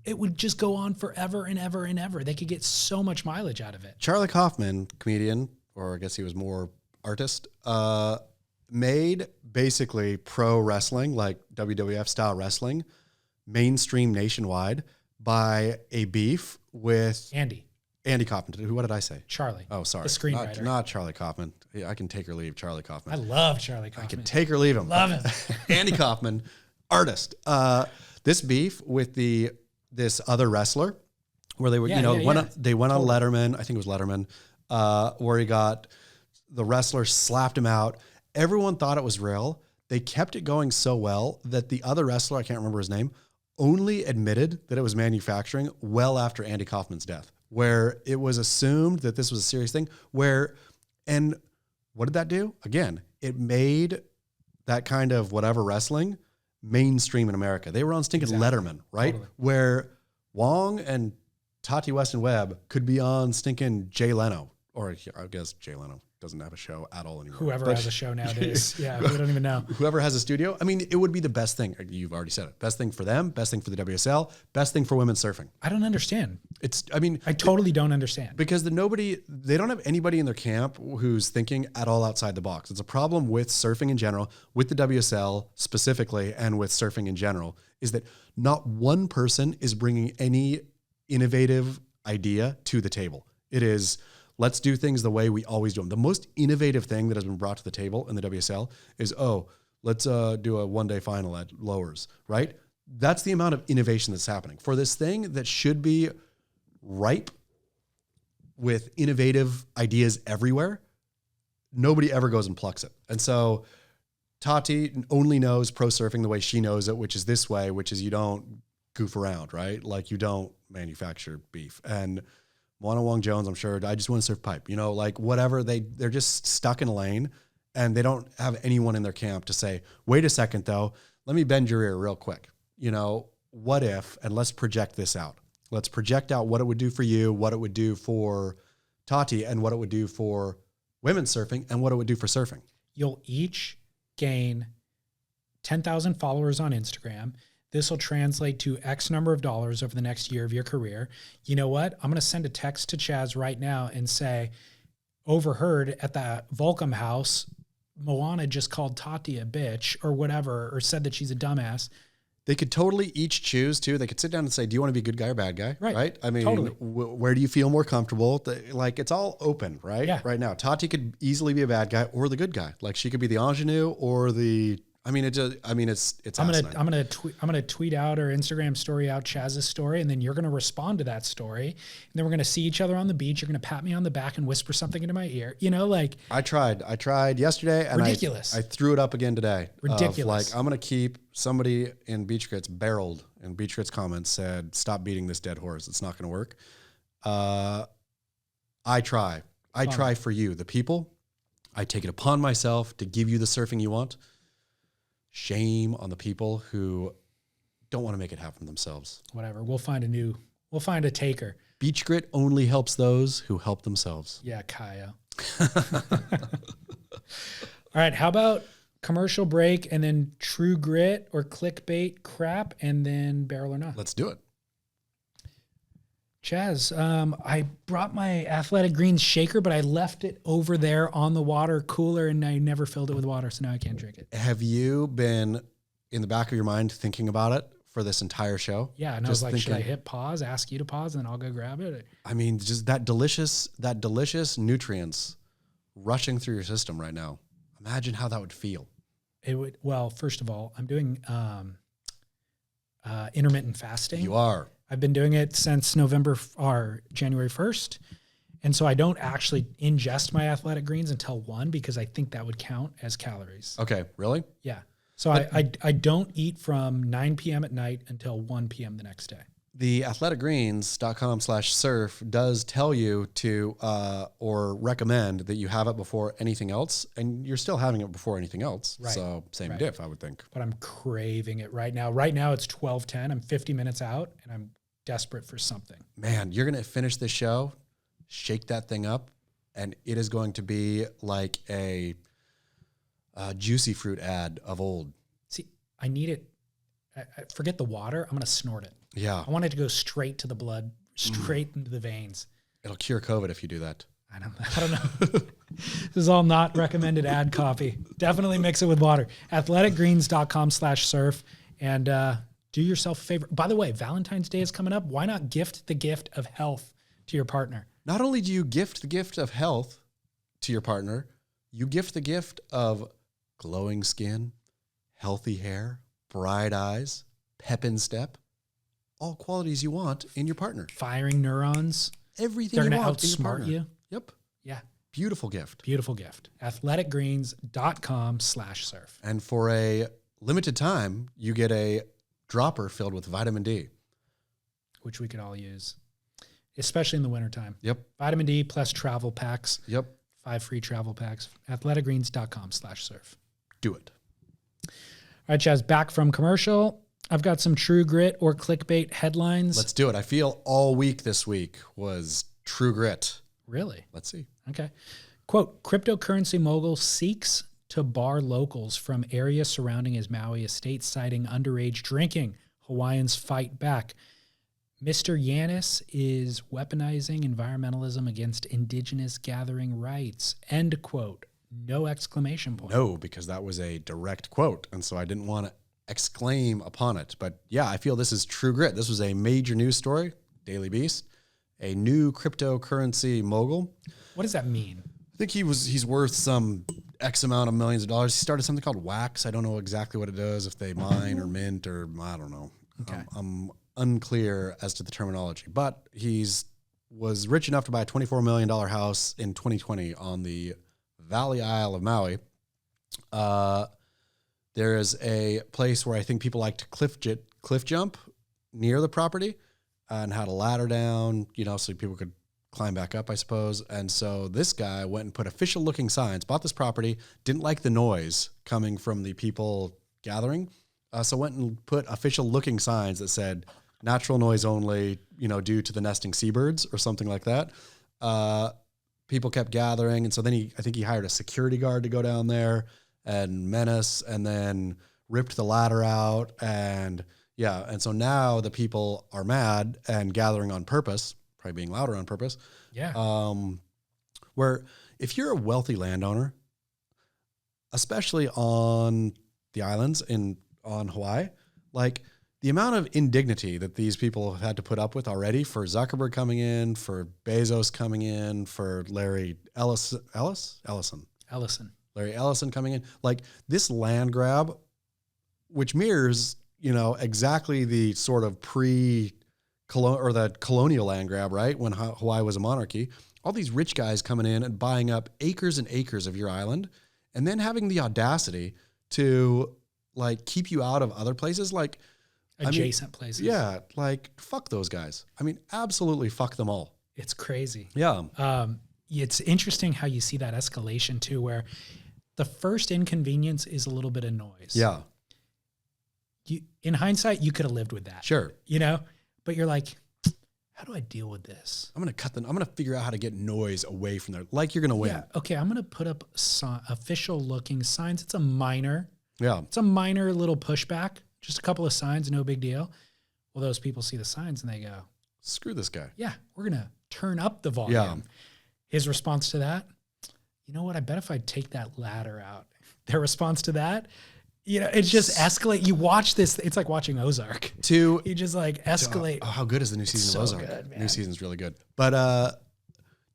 It would just go on forever and ever and ever. They could get so much mileage out of it. Charlie Kaufman, comedian, or I guess he was more artist, made basically pro wrestling, like WWF style wrestling, mainstream nationwide by a beef with Andy Kaufman. What did I say? Charlie. Oh, sorry. The screenwriter. Not Charlie Kaufman. Yeah, I can take or leave Charlie Kaufman. I love Charlie Kaufman. I can take or leave him. Love him. Andy Kaufman, artist. This beef with this other wrestler, where they were, they went on Letterman. I think it was Letterman, where he got the wrestler slapped him out. Everyone thought it was real. They kept it going so well that the other wrestler, I can't remember his name, only admitted that it was manufacturing well after Andy Kaufman's death, where it was assumed that this was a serious thing. And what did that do? Again, it made that kind of whatever wrestling mainstream in America. They were on stinking Letterman, right? Totally. Where Wong and Tati Weston Webb could be on stinking Jay Leno, or I guess Jay Leno doesn't have a show at all anymore. Whoever has a show nowadays. Yeah, we don't even know. Whoever has a studio. I mean, it would be the best thing. You've already said it. Best thing for them, best thing for the WSL, best thing for women's surfing. I don't understand. I totally don't understand. Because they don't have anybody in their camp who's thinking at all outside the box. It's a problem with surfing in general, with the WSL specifically, and with surfing in general, is that not one person is bringing any innovative idea to the table. It is, let's do things the way we always do them. The most innovative thing that has been brought to the table in the WSL is, let's do a one-day final at lowers, right? That's the amount of innovation that's happening. For this thing that should be ripe with innovative ideas everywhere, nobody ever goes and plucks it. And so Tati only knows pro surfing the way she knows it, which is this way, which is you don't goof around, right? Like you don't manufacture beef. And Moana Wong Jones, I'm sure, I just want to surf pipe, like whatever. They're just stuck in a lane, and they don't have anyone in their camp to say, wait a second though, let me bend your ear real quick. What if, and let's project this out. Let's project out what it would do for you, what it would do for Tati, and what it would do for women's surfing, and what it would do for surfing. You'll each gain 10,000 followers on Instagram. This will translate to X number of dollars over the next year of your career. You know what? I'm going to send a text to Chaz right now and say, overheard at the Volcom house, Moana just called Tati a bitch or whatever, or said that she's a dumbass. They could totally each choose to. They could sit down and say, do you want to be a good guy or bad guy? Right? I mean, totally. Where do you feel more comfortable? It's all open, right? Yeah. Right now. Tati could easily be a bad guy or the good guy. Like she could be the ingenue or the... it's. I'm gonna tweet out or Instagram story out Chaz's story, and then you're gonna respond to that story, and then we're gonna see each other on the beach. You're gonna pat me on the back and whisper something into my ear. I tried yesterday, and ridiculous. I threw it up again today. Ridiculous. I'm gonna keep somebody in Beach Grits barreled, and Beach Grits comments said, "Stop beating this dead horse. It's not gonna work." I try for you, the people. I take it upon myself to give you the surfing you want. Shame on the people who don't want to make it happen themselves. Whatever. We'll find a taker. Beach Grit only helps those who help themselves. Yeah, Kaya. All right. How about commercial break and then true grit or clickbait crap and then barrel or not? Let's do it. Chaz, I brought my Athletic Greens shaker, but I left it over there on the water cooler, and I never filled it with water, so now I can't drink it. Have you been in the back of your mind thinking about it for this entire show? Yeah, and I was like, should I hit pause, ask you to pause, and then I'll go grab it? I mean, just that delicious nutrients rushing through your system right now. Imagine how that would feel. It would. Well, first of all, I'm doing intermittent fasting. You are. I've been doing it since January 1st. And so I don't actually ingest my Athletic Greens until 1 because I think that would count as calories. Okay. Really? Yeah. So I don't eat from 9 p.m. at night until 1 p.m. the next day. The athleticgreens.com/surf does tell you to, or recommend that you have it before anything else, and you're still having it before anything else. Right. So same diff, I would think. But I'm craving it right now. Right now it's 12:10. I'm 50 minutes out, and I'm desperate for something. Man, you're going to finish this show, shake that thing up, and it is going to be like a juicy fruit ad of old. See, I need it. I forget the water. I'm going to snort it. Yeah. I want it to go straight to the blood, straight into the veins. It'll cure COVID if you do that. I don't know. This is all not recommended ad copy. Definitely mix it with water. Athleticgreens.com/surf and do yourself a favor. By the way, Valentine's Day is coming up. Why not gift the gift of health to your partner? Not only do you gift the gift of health to your partner, you gift the gift of glowing skin, healthy hair, bright eyes, pep in step, all qualities you want in your partner. Firing neurons. Everything They're you going to want in your outsmart partner. you. Yep. Yeah. Beautiful gift. Beautiful gift. Athleticgreens.com/surf. And for a limited time, you get a dropper filled with vitamin D. Which we could all use, especially in the wintertime. Yep. Vitamin D plus travel packs. Yep. 5 free travel packs. Athleticgreens.com/surf. Do it. All right, Chaz, back from commercial. I've got some true grit or clickbait headlines. Let's do it. I feel all week this week was true grit. Really? Let's see. Okay. Quote, cryptocurrency mogul seeks to bar locals from area surrounding his Maui estate, citing underage drinking. Hawaiians fight back. Mr. Yanis is weaponizing environmentalism against indigenous gathering rights. End quote. No exclamation point. No, because that was a direct quote. And so I didn't want to exclaim upon it. But yeah, I feel this is true grit. This was a major news story, Daily Beast, a new cryptocurrency mogul. What does that mean? I think he's worth some X amount of millions of dollars. He started something called Wax. I don't know exactly what it does, if they mine or mint or I don't know. Okay. I'm unclear as to the terminology, but was rich enough to buy a $24 million house in 2020 on the Valley Isle of Maui. There is a place where I think people like to cliff jump near the property and had a ladder down, so people could climb back up, I suppose. And so this guy went and put official looking signs, bought this property, didn't like the noise coming from the people gathering. So went and put official looking signs that said natural noise only, due to the nesting seabirds or something like that. People kept gathering. And so then I think he hired a security guard to go down there and menace, and then ripped the ladder out. And yeah. And so now the people are mad and gathering on purpose, probably being louder on purpose. Yeah. Where if you're a wealthy landowner, especially on the islands on Hawaii, like the amount of indignity that these people have had to put up with already for Zuckerberg coming in, for Bezos coming in, for Larry Ellison coming in, like this land grab, which mirrors, exactly the sort of the colonial land grab, right? When Hawaii was a monarchy, all these rich guys coming in and buying up acres and acres of your island, and then having the audacity to like keep you out of other places, like adjacent places. Yeah. Like fuck those guys. I mean, absolutely fuck them all. It's crazy. Yeah. It's interesting how you see that escalation too, where the first inconvenience is a little bit of noise. Yeah. In hindsight, you could have lived with that. Sure. But you're like, how do I deal with this? I'm going to figure out how to get noise away from there. Like you're going to win. Yeah. Okay. I'm going to put up official looking signs. It's a minor little pushback, just a couple of signs, no big deal. Well, those people see the signs and they go, screw this guy. Yeah, we're going to turn up the volume. Yeah. His response to that, you know what? I bet if I take that ladder out, their response to that, it's just escalate. You watch this. It's like watching Ozark. You just like escalate. How good is the new season of Ozark? Good, man. New season's really good. But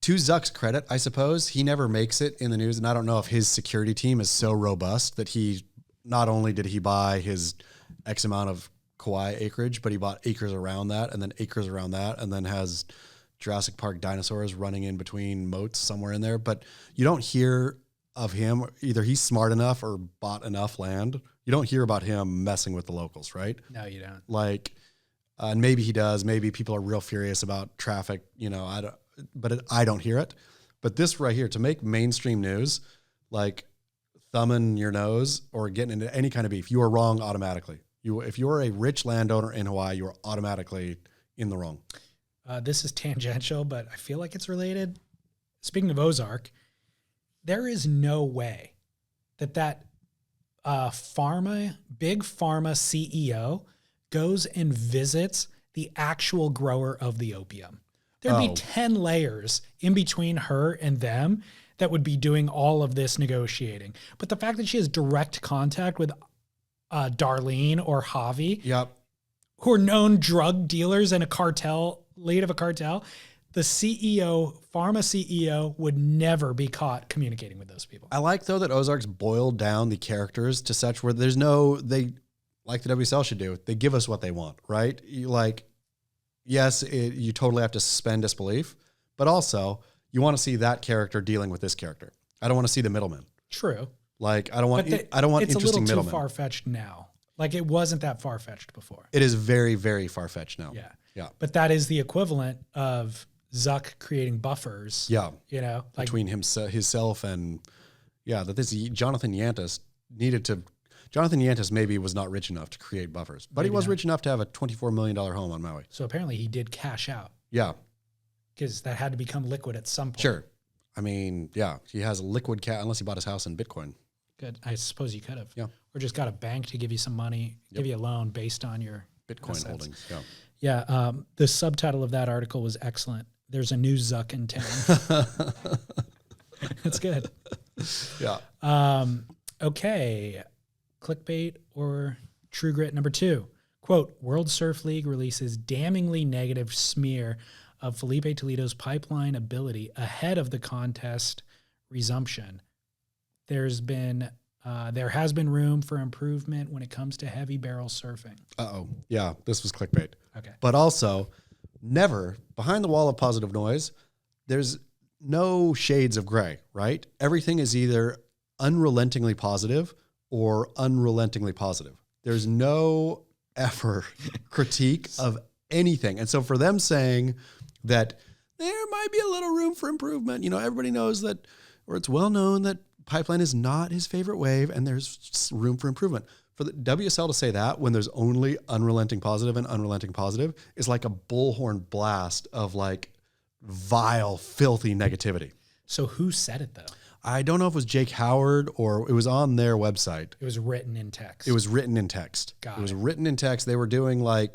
to Zuck's credit, I suppose, he never makes it in the news. And I don't know if his security team is so robust that he, not only did he buy his X amount of Kauai acreage, but he bought acres around that and then acres around that, and then has Jurassic Park dinosaurs running in between moats somewhere in there. But you don't hear of him. Either he's smart enough or bought enough land. You don't hear about him messing with the locals, right? No, you don't. Like, and maybe he does. Maybe people are real furious about traffic. I don't hear it. But this right here, to make mainstream news, like thumbing your nose or getting into any kind of beef, you are wrong automatically. If you're a rich landowner in Hawaii, you are automatically in the wrong. This is tangential, but I feel like it's related. speaking of Ozark, there is no way that big pharma CEO goes and visits the actual grower of the opium. There'd be 10 layers in between her and them that would be doing all of this negotiating. But the fact that she has direct contact with Darlene or Javi, who are known drug dealers and lead of a cartel, the CEO, pharma CEO, would never be caught communicating with those people. I like, though, that Ozark's boiled down the characters to such where they, like the WSL should do, they give us what they want, right? You totally have to suspend disbelief, but also you want to see that character dealing with this character. I don't want to see the middleman. True. I don't want interesting middlemen. It's a little too far-fetched now. It wasn't that far-fetched before. It is very, very far-fetched now. Yeah. But that is the equivalent of Zuck creating buffers. Yeah. Between himself and, that this Jonathan Yantis Jonathan Yantis maybe was not rich enough to create buffers, but he was rich enough to have a $24 million home on Maui. So apparently he did cash out. Yeah. Because that had to become liquid at some point. Sure. I mean, he has a liquid cash unless he bought his house in Bitcoin. Good. I suppose you could have. Yeah. Or just got a bank to give you some money, give you a loan based on your Bitcoin assets. holdings. Yeah. Yeah. The subtitle of that article was excellent. There's a new Zuck in town. That's good. Yeah. Okay. Clickbait or True Grit number 2. Quote, World Surf League releases damningly negative smear of Felipe Toledo's pipeline ability ahead of the contest resumption. There has been room for improvement when it comes to heavy barrel surfing. Uh-oh. Yeah, this was clickbait. Okay. But also, never, behind the wall of positive noise, there's no shades of gray, right? Everything is either unrelentingly positive or unrelentingly positive. There's no ever critique of anything. And so for them saying that there might be a little room for improvement, everybody knows that, or it's well known that pipeline is not his favorite wave and there's room for improvement. For the WSL to say that when there's only unrelenting positive and unrelenting positive is like a bullhorn blast of vile, filthy negativity. So who said it though? I don't know if it was Jake Howard or it was on their website. It was written in text. It was written in text. Got it was written in text. They were doing I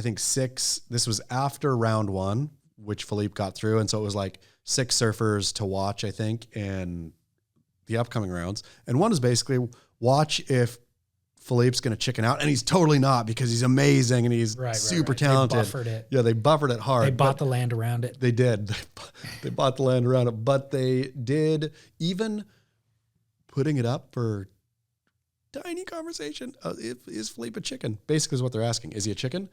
think 6. This was after round 1, which Philippe got through. And so it was 6 surfers to watch, I think, in the upcoming rounds. And one is basically watch if Philippe's going to chicken out. And he's totally not because he's amazing and he's super talented. They buffered it. Yeah, they buffered it hard. They bought the land around it. They did. They bought the land around it. But they did, even putting it up for tiny conversation, is Philippe a chicken? Basically is what they're asking. Is he a chicken?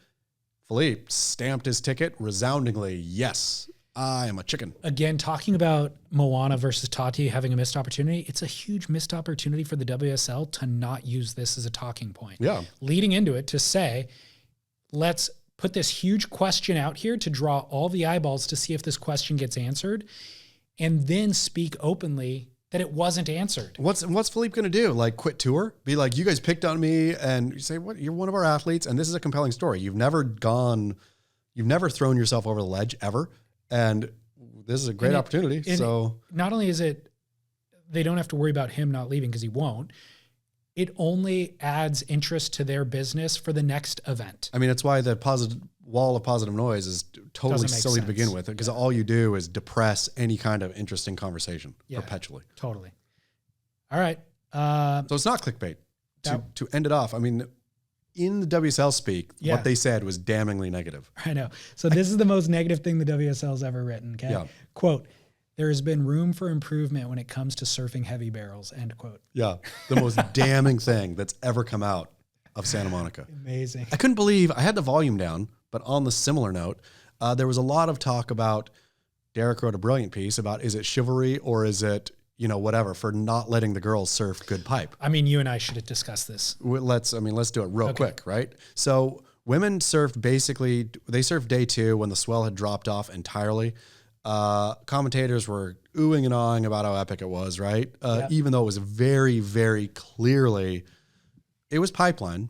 Philippe stamped his ticket resoundingly. Yes, I am a chicken. Again, talking about Moana versus Tati having a missed opportunity, it's a huge missed opportunity for the WSL to not use this as a talking point. Yeah. Leading into it to say, let's put this huge question out here to draw all the eyeballs to see if this question gets answered, and then speak openly that it wasn't answered. What's Philippe going to do? Quit tour? Be like, you guys picked on me, and you say, what? You're one of our athletes, and this is a compelling story. You've never thrown yourself over the ledge ever. And this is a great opportunity. So not only is it, they don't have to worry about him not leaving because he won't. It only adds interest to their business for the next event. I mean, that's why the wall of positive noise is totally silly to begin with, because all you do is depress any kind of interesting conversation perpetually. Totally. All right. So it's not clickbait. To end it off, I mean, in the WSL speak, what they said was damningly negative. I know. So this is the most negative thing the WSL's ever written. Okay. Yeah. Quote, there has been room for improvement when it comes to surfing heavy barrels. End quote. Yeah. The most damning thing that's ever come out of Santa Monica. Amazing. I couldn't believe, I had the volume down, but on the similar note, there was a lot of talk about, Derek wrote a brilliant piece about, is it chivalry or is it, whatever, for not letting the girls surf good pipe. I mean, you and I should have discussed this. Let's do it real quick, right? So women surfed they surfed day 2 when the swell had dropped off entirely. Commentators were oohing and awing about how epic it was, right? Even though it was very, very clearly, it was pipeline.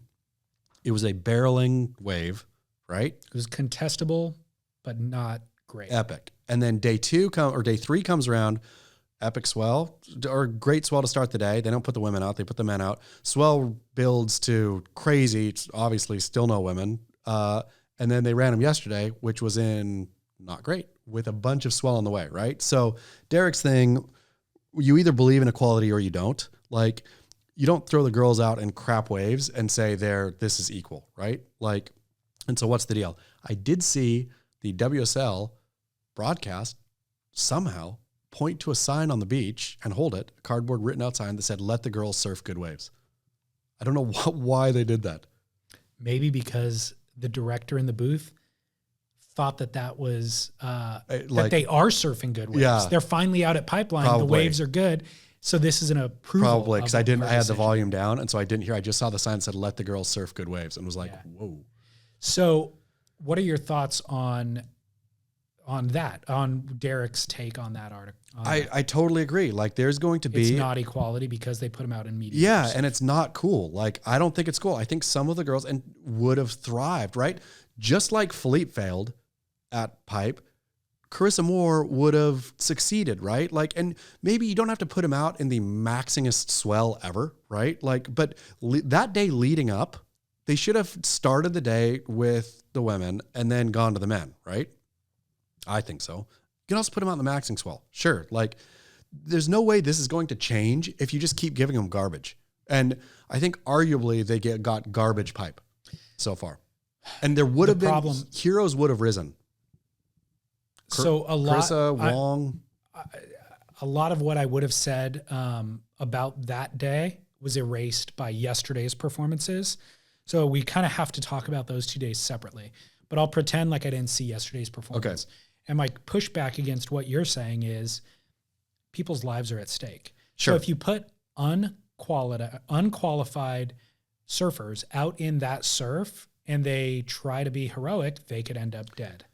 It was a barreling wave, right? It was contestable, but not great. Epic. And then day 3 comes around, epic swell or great swell to start the day. They don't put the women out. They put the men out. Swell builds to crazy. It's obviously still no women. And then they ran them yesterday, which was in not great with a bunch of swell on the way. Right. So Derek's thing, you either believe in equality or you don't. Like, you don't throw the girls out in crap waves and say this is equal. Right. Like, and so what's the deal? I did see the WSL broadcast somehow point to a sign on the beach and hold it, a cardboard written out sign that said, "Let the girls surf good waves." I don't know why they did that. Maybe because the director in the booth thought that was that they are surfing good waves. Yeah. They're finally out at Pipeline. Probably. The waves are good. So this is an approval. Probably, because I had the volume down, and so I didn't hear. I just saw the sign that said, "Let the girls surf good waves," and was like, whoa. So what are your thoughts on Derek's take on that article? I totally agree. Like, there's going to be... It's not equality because they put them out in media. Yeah, and it's not cool. Like, I don't think it's cool. I think some of the girls would have thrived, right? Just like Philippe failed at Pipe, Carissa Moore would have succeeded, right? Like, and maybe you don't have to put him out in the maxingest swell ever, right? Like, but that day leading up, they should have started the day with the women and then gone to the men, right? I think so. You can also put them out in the maxing swell. Sure. Like, there's no way this is going to change if you just keep giving them garbage. And I think arguably they got garbage Pipe so far. And there would have been, heroes would have risen. So Carissa, Wong. A lot of what I would have said about that day was erased by yesterday's performances. So we kind of have to talk about those 2 days separately. But I'll pretend like I didn't see yesterday's performance. Okay. And my pushback against what you're saying is people's lives are at stake. Sure. So if you put unqualified surfers out in that surf and they try to be heroic, they could end up dead.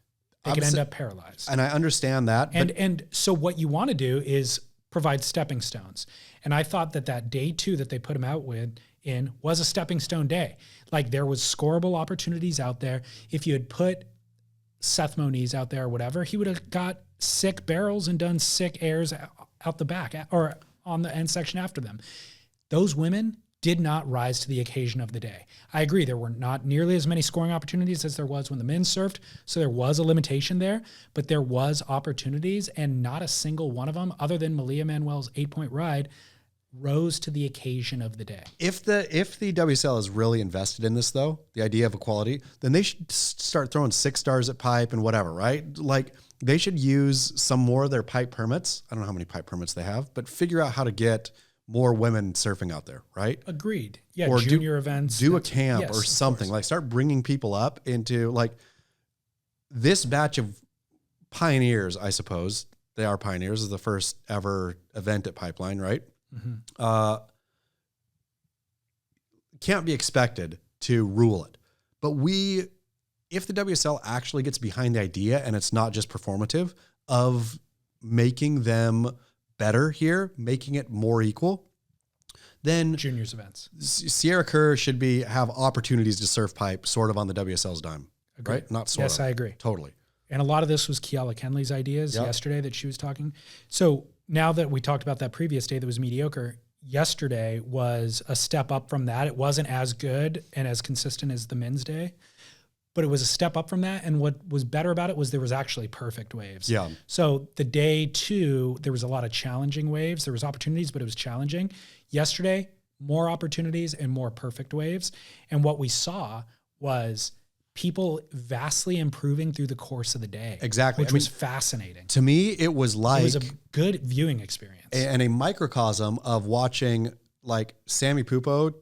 They could end up paralyzed. And I understand that. And so what you want to do is provide stepping stones. And I thought that day 2 that they put him out in was a stepping stone day. Like, there was scoreable opportunities out there. If you had put Seth Moniz out there or whatever, he would have got sick barrels and done sick airs out the back or on the end section after them. Those women did not rise to the occasion of the day. I agree, there were not nearly as many scoring opportunities as there was when the men surfed, so there was a limitation there, but there was opportunities, and not a single one of them, other than Malia Manuel's 8-point ride, rose to the occasion of the day. If the WSL is really invested in this, though, the idea of equality, then they should start throwing 6 stars at Pipe and whatever, right? Like, they should use some more of their Pipe permits. I don't know how many Pipe permits they have, but figure out how to get more women surfing out there, right? Agreed. Yeah, or junior events. Do a camp or something. Like, start bringing people up into, like, this batch of pioneers, I suppose. They are pioneers. This is the first ever event at Pipeline, right? Mm-hmm. Can't be expected to rule it. But if the WSL actually gets behind the idea and it's not just performative of making them better here, making it more equal, then juniors events. Sierra Kerr should have opportunities to surf Pipe sort of on the WSL's dime. Agreed. Right? Not sort of. Yes, I agree. Totally. And a lot of this was Kiala Kenley's ideas yesterday that she was talking. So now that we talked about that previous day that was mediocre, yesterday was a step up from that. It wasn't as good and as consistent as the men's day, but it was a step up from that. And what was better about it was there was actually perfect waves. Yeah. So the day 2, there was a lot of challenging waves. There was opportunities, but it was challenging. Yesterday, more opportunities and more perfect waves. And what we saw was people vastly improving through the course of the day. Exactly. Which was fascinating. To me, it was a good viewing experience. And a microcosm of watching, like, Sammy Pupo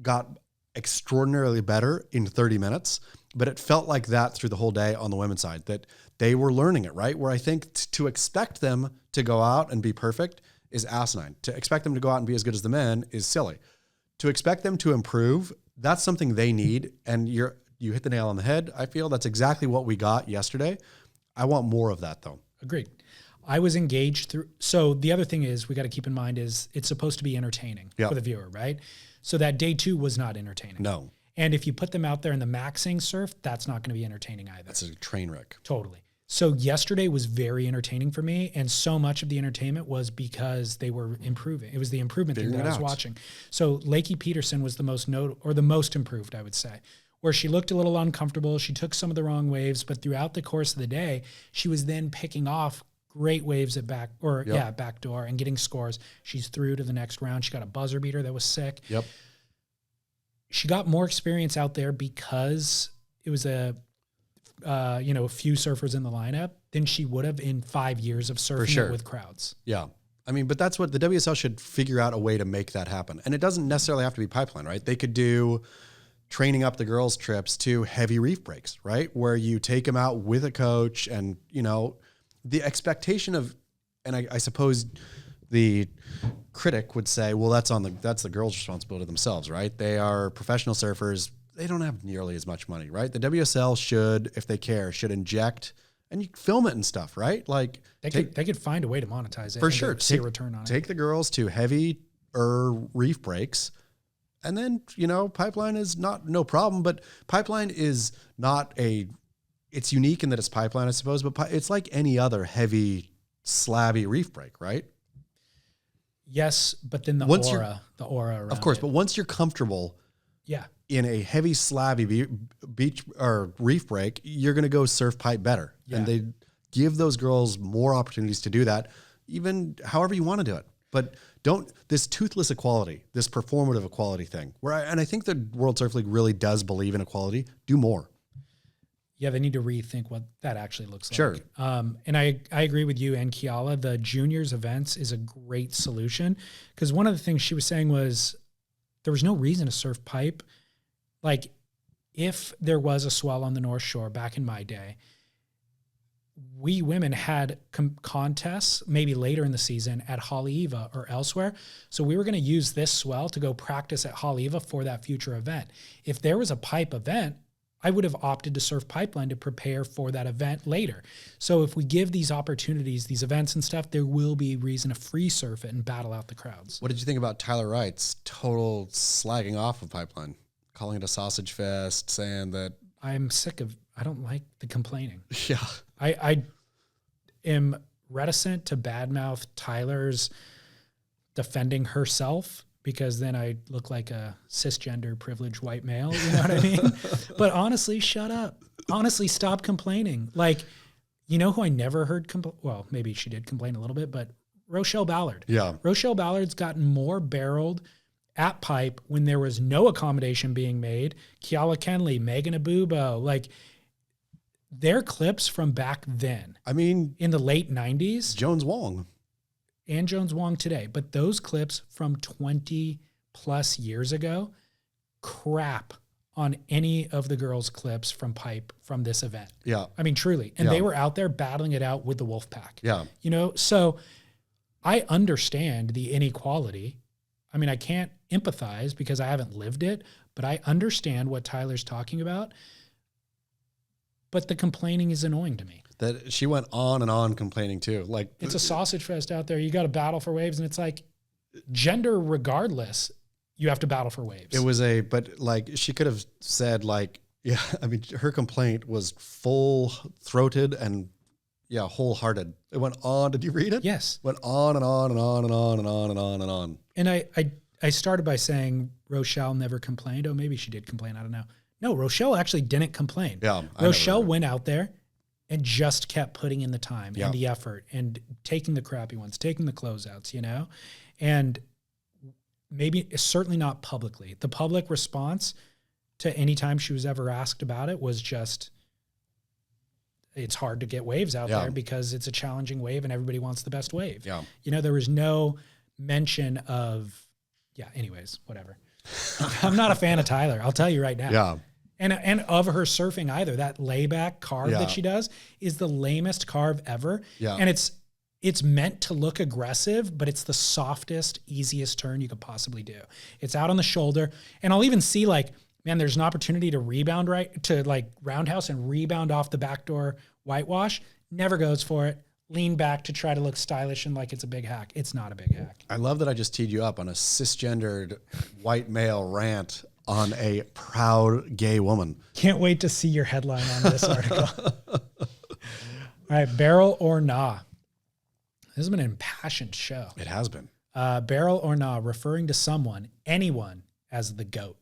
got extraordinarily better in 30 minutes, but it felt like that through the whole day on the women's side, that they were learning it, right? Where I think to expect them to go out and be perfect is asinine. To expect them to go out and be as good as the men is silly. To expect them to improve, that's something they need. And you hit the nail on the head. I feel that's exactly what we got yesterday. I want more of that, though. Agreed. I was engaged through. So the other thing is we got to keep in mind is it's supposed to be entertaining for the viewer, right? So that day 2 was not entertaining. No. And if you put them out there in the maxing surf, that's not going to be entertaining either. That's a train wreck. Totally. So yesterday was very entertaining for me, and so much of the entertainment was because they were improving. It was the improvement thing that I was watching. So Lakey Peterson was the most improved, I would say, where she looked a little uncomfortable. She took some of the wrong waves, but throughout the course of the day, she was then picking off great waves at backdoor and getting scores. She's through to the next round. She got a buzzer beater that was sick. Yep. She got more experience out there because it was a few surfers in the lineup than she would have in 5 years of surfing with crowds. Yeah. I mean, but that's what the WSL should figure out a way to make that happen. And it doesn't necessarily have to be pipeline, right? They could do training up the girls' trips to heavy reef breaks, right? Where you take them out with a coach and, the expectation of, and I suppose the critic would say, well, that's the girls' responsibility themselves, right? They are professional surfers. They don't have nearly as much money, right? The WSL should, if they care, should inject and you film it and stuff, right? Like they could find a way to monetize it for sure. See a return on it. Take the girls to heavy reef breaks, and then pipeline is no problem. But pipeline is not it's unique in that it's pipeline, I suppose. But it's like any other heavy slabby reef break, right? Yes, but then the aura around of course. it. But once you're comfortable, in a heavy slabby beach or reef break, you're going to go surf pipe better. Yeah. And they give those girls more opportunities to do that, even however you want to do it. But this toothless equality, this performative equality thing, and I think the World Surf League really does believe in equality, do more. Yeah, they need to rethink what that actually looks like. Sure. And I agree with you and Kiala. The juniors events is a great solution because one of the things she was saying was there was no reason to surf pipe. Like if there was a swell on the North Shore back in my day, we women had contests maybe later in the season at Haleiwa or elsewhere. So we were going to use this swell to go practice at Haleiwa for that future event. If there was a pipe event, I would have opted to surf pipeline to prepare for that event later. So if we give these opportunities, these events and stuff, there will be reason to free surf it and battle out the crowds. What did you think about Tyler Wright's total slagging off of pipeline, calling it a sausage fest, saying that I don't like the complaining. Yeah. I am reticent to badmouth Tyler's defending herself because then I look like a cisgender privileged white male, you know what I mean? But honestly, shut up. Honestly, stop complaining. Like, who I never heard well, maybe she did complain a little bit, but Rochelle Ballard. Yeah. Rochelle Ballard's gotten more barreled at pipe when there was no accommodation being made. Kiala Kenley, Megan Abubo, like their clips from back then. I mean, in the late 90s. Jones Wong. And Jones Wong today. But those clips from 20 plus years ago, crap on any of the girls' clips from pipe from this event. Yeah. I mean, truly. And they were out there battling it out with the Wolfpack. Yeah. So I understand the inequality. I mean, I can't empathize because I haven't lived it, but I understand what Tyler's talking about. But the complaining is annoying to me. That she went on and on complaining too. Like it's a sausage fest out there. You got to battle for waves, and it's like gender regardless, you have to battle for waves. It was but like she could have said like, yeah, I mean, her complaint was full throated and wholehearted. It went on. Did you read it? Yes. Went on and on and on and on and on and on and on. And I started by saying Rochelle never complained. Oh, maybe she did complain. I don't know. No, Rochelle actually didn't complain. Yeah. Rochelle went out there and just kept putting in the time and the effort and taking the crappy ones, taking the closeouts, and maybe certainly not publicly. The public response to any time she was ever asked about it was just, it's hard to get waves out there because it's a challenging wave and everybody wants the best wave. Yeah. There was no mention of, anyways, whatever. I'm not a fan of Tyler. I'll tell you right now. Yeah. And of her surfing either. That layback carve that she does is the lamest carve ever. Yeah. And it's meant to look aggressive, but it's the softest, easiest turn you could possibly do. It's out on the shoulder. And I'll even see there's an opportunity to rebound roundhouse and rebound off the backdoor whitewash. Never goes for it. Lean back to try to look stylish and like it's a big hack. It's not a big hack. I love that I just teed you up on a cisgendered white male rant on a proud gay woman. Can't wait to see your headline on this article. All All right, barrel or nah. This has been an impassioned show. It has been. Barrel or nah, referring to someone, anyone, as the GOAT.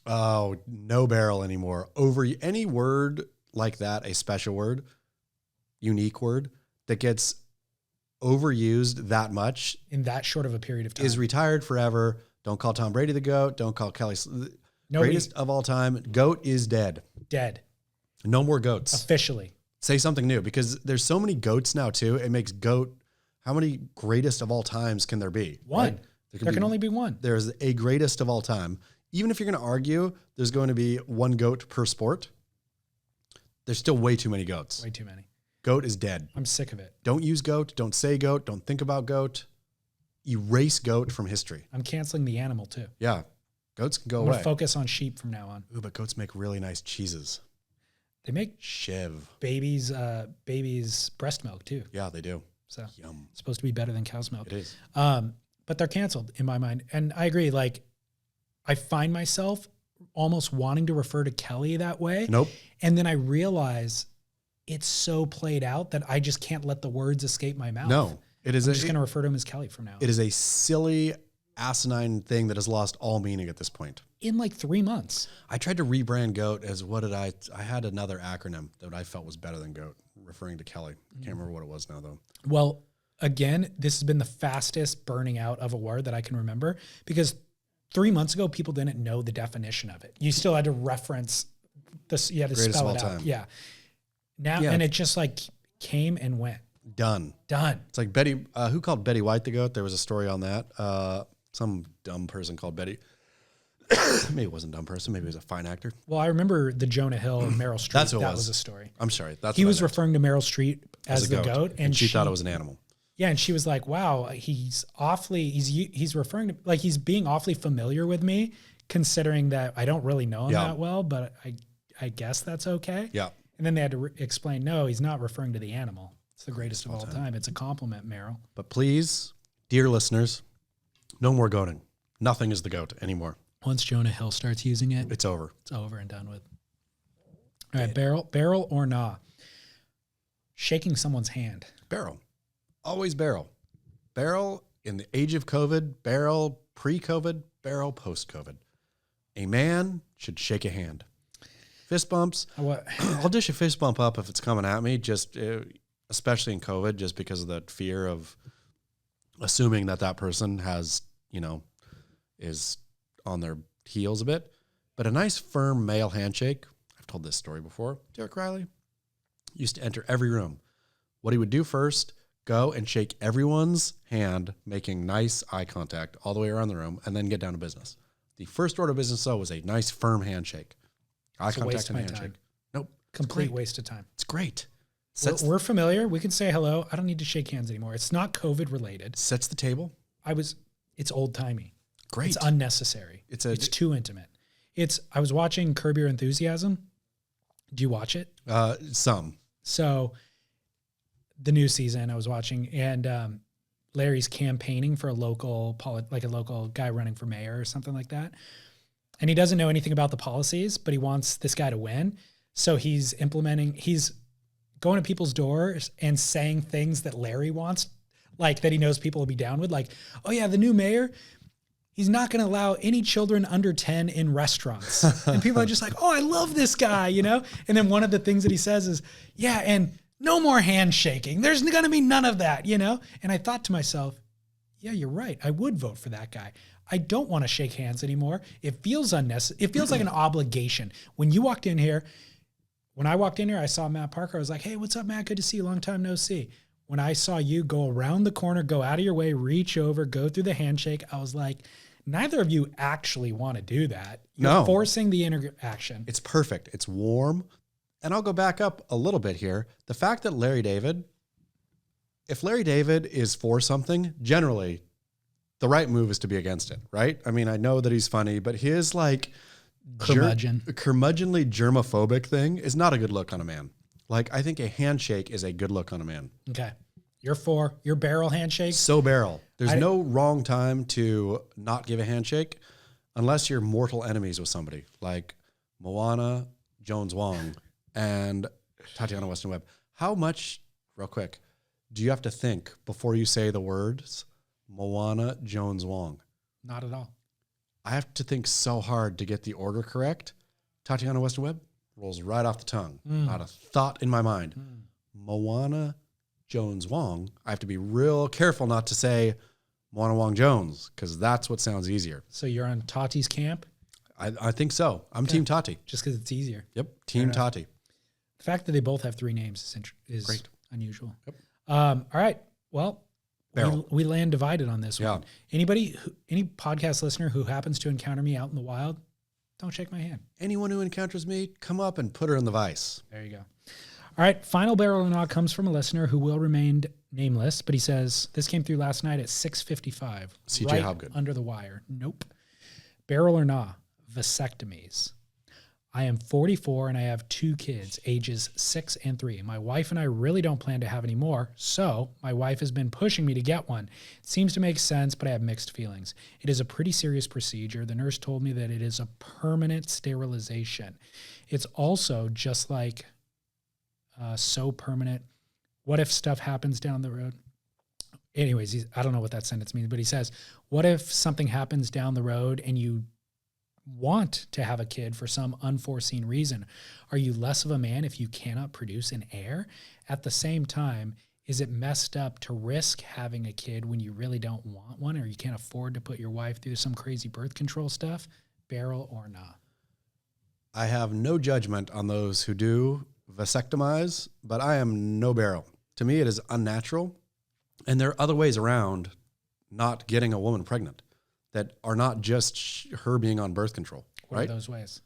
Oh, no barrel anymore. Over any word like that, a special word, unique word that gets overused that much In that short of a period of time. is retired forever. Don't call Tom Brady the GOAT. Don't call Kelly greatest of all time. GOAT is dead. Dead. No more GOATs. Officially. Say something new, because there's so many GOATs now too. It makes GOAT. How many greatest of all times can there be? One. Right? There can only be one. There's a greatest of all time. Even if you're going to argue, there's going to be one GOAT per sport. There's still way too many GOATs. Way too many. GOAT is dead. I'm sick of it. Don't use GOAT. Don't say GOAT. Don't think about GOAT. Erase GOAT from history. I'm canceling the animal too. Yeah. Goats can go I'm going away. to focus on sheep from now on. Ooh, but goats make really nice cheeses. They make Shiv. babies breast milk too. Yeah, they do. So Yum. it's supposed to be better than cow's milk. It is. But they're canceled in my mind. And I agree. Like, I find myself almost wanting to refer to Kelly that way. Nope. And then I realize it's so played out that I just can't let the words escape my mouth. No. It is I'm just going to refer to him as Kelly from now on. It is a silly, asinine thing that has lost all meaning at this point. In like 3 months. I tried to rebrand GOAT as I had another acronym that I felt was better than GOAT, referring to Kelly. I can't remember what it was now though. Well, again, this has been the fastest burning out of a word that I can remember, because 3 months ago, people didn't know the definition of it. You still had to reference this. You had to Greatest spell of it all out. time. Yeah. Now, Yeah. and it just like came and went. Done. It's like Betty, who called Betty White the GOAT? There was a story on that. Some dumb person called Betty. Maybe it wasn't a dumb person. Maybe it was a fine actor. Well, I remember the Jonah Hill and Meryl Streep. That's what it that was. was a story. I'm sorry. He was referring to Meryl Streep as the a GOAT. And she thought it was an animal. Yeah, and she was like, wow, he's referring to, like, he's being awfully familiar with me, considering that I don't really know him that well, but I guess that's okay. Yeah. And then they had to explain, no, he's not referring to the animal. It's the greatest of all time. It's a compliment, Meryl. But please, dear listeners, no more goating. Nothing is the GOAT anymore. Once Jonah Hill starts using it, It's over. it's over and done with. All right, barrel or nah. Shaking someone's hand. Barrel. Always barrel. Barrel in the age of COVID, barrel pre-COVID, barrel post-COVID. A man should shake a hand. Fist bumps. What? I'll dish a fist bump up if it's coming at me, just especially in COVID, just because of the fear of assuming that person has, is on their heels a bit. But a nice firm male handshake, I've told this story before. Derek Riley used to enter every room. What he would do first, go and shake everyone's hand, making nice eye contact all the way around the room, and then get down to business. The first order of business, though, was a nice firm handshake. Eye contact and handshake. Nope. Complete waste of time. It's great. We're familiar. We can say hello. I don't need to shake hands anymore. It's not COVID related. Sets the table. It's old timey. Great. It's unnecessary. It's too intimate. I was watching Curb Your Enthusiasm. Do you watch it? Some. So the new season I was watching, and Larry's campaigning for a local guy running for mayor or something like that. And he doesn't know anything about the policies, but he wants this guy to win. So he's going to people's doors and saying things that Larry wants, like that he knows people will be down with. Like, oh yeah, the new mayor, he's not going to allow any children under 10 in restaurants. And people are just like, oh, I love this guy, And then one of the things that he says is, yeah, and no more handshaking. There's going to be none of that, And I thought to myself, yeah, you're right. I would vote for that guy. I don't want to shake hands anymore. It feels unnecessary. It feels like an obligation. When I walked in here, I saw Matt Parker. I was like, hey, what's up, Matt? Good to see you. Long time no see. When I saw you go around the corner, go out of your way, reach over, go through the handshake, I was like, neither of you actually want to do that. You're forcing the interaction. It's perfect. It's warm. And I'll go back up a little bit here. The fact that if Larry David is for something, generally, the right move is to be against it, right? I mean, I know that he's funny, but his curmudgeonly germophobic thing is not a good look on a man. Like, I think a handshake is a good look on a man. Okay. You're for your barrel handshake? So barrel. There's no wrong time to not give a handshake unless you're mortal enemies with somebody like Moana, Jones Wong, and Tatiana Weston Webb. How much real quick. Do you have to think before you say the words Moana Jones Wong? Not at all. I have to think so hard to get the order correct. Tatiana Weston Webb rolls right off the tongue. Not a thought in my mind. Moana Jones Wong. I have to be real careful not to say Moana Wong Jones because that's what sounds easier. So you're on Tati's camp? I think so. I'm Team Tati. Just because it's easier. Yep. Team Tati. The fact that they both have 3 names is Great. Unusual. Yep. All right. Well, Barrel. we land divided on this one. Yeah. Any podcast listener who happens to encounter me out in the wild, don't shake my hand. Anyone who encounters me, come up and put her in the vice. There you go. All right. Final barrel or not comes from a listener who will remain nameless, but he says, this came through last night at 6:55. CJ right Hobgood. under the wire. Nope. Barrel or not, vasectomies. I am 44 and I have 2 kids, ages 6 and 3. My wife and I really don't plan to have any more, so my wife has been pushing me to get one. It seems to make sense, but I have mixed feelings. It is a pretty serious procedure. The nurse told me that it is a permanent sterilization. It's also just like so permanent. What if stuff happens down the road? Anyways, I don't know what that sentence means, but he says, what if something happens down the road and you want to have a kid for some unforeseen reason? Are you less of a man if you cannot produce an heir? At the same time, is it messed up to risk having a kid when you really don't want one or you can't afford to put your wife through some crazy birth control stuff? Barrel or not? I have no judgment on those who do vasectomize, but I am no barrel. To me, it is unnatural. And there are other ways around not getting a woman pregnant that are not just her being on birth control. What right? are those ways?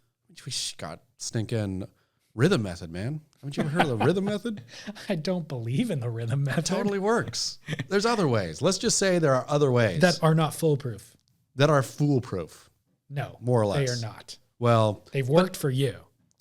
We got stinking rhythm method, man. Haven't you ever heard of the rhythm method? I don't believe in the rhythm method. It totally works. There's other ways. Let's just say there are other ways. That are not foolproof. That are foolproof. No. More or less. They are not. Well. They've worked for you,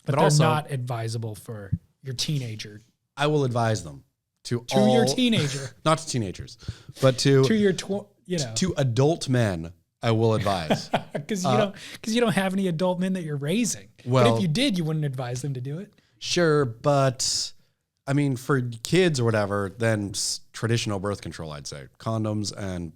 but they're also not advisable for your teenager. I will advise them to your teenager. Not to teenagers, but to your to adult men. I will advise because you don't have any adult men that you're raising. Well, but if you did, you wouldn't advise them to do it. Sure, but I mean, for kids or whatever, then traditional birth control, I'd say condoms and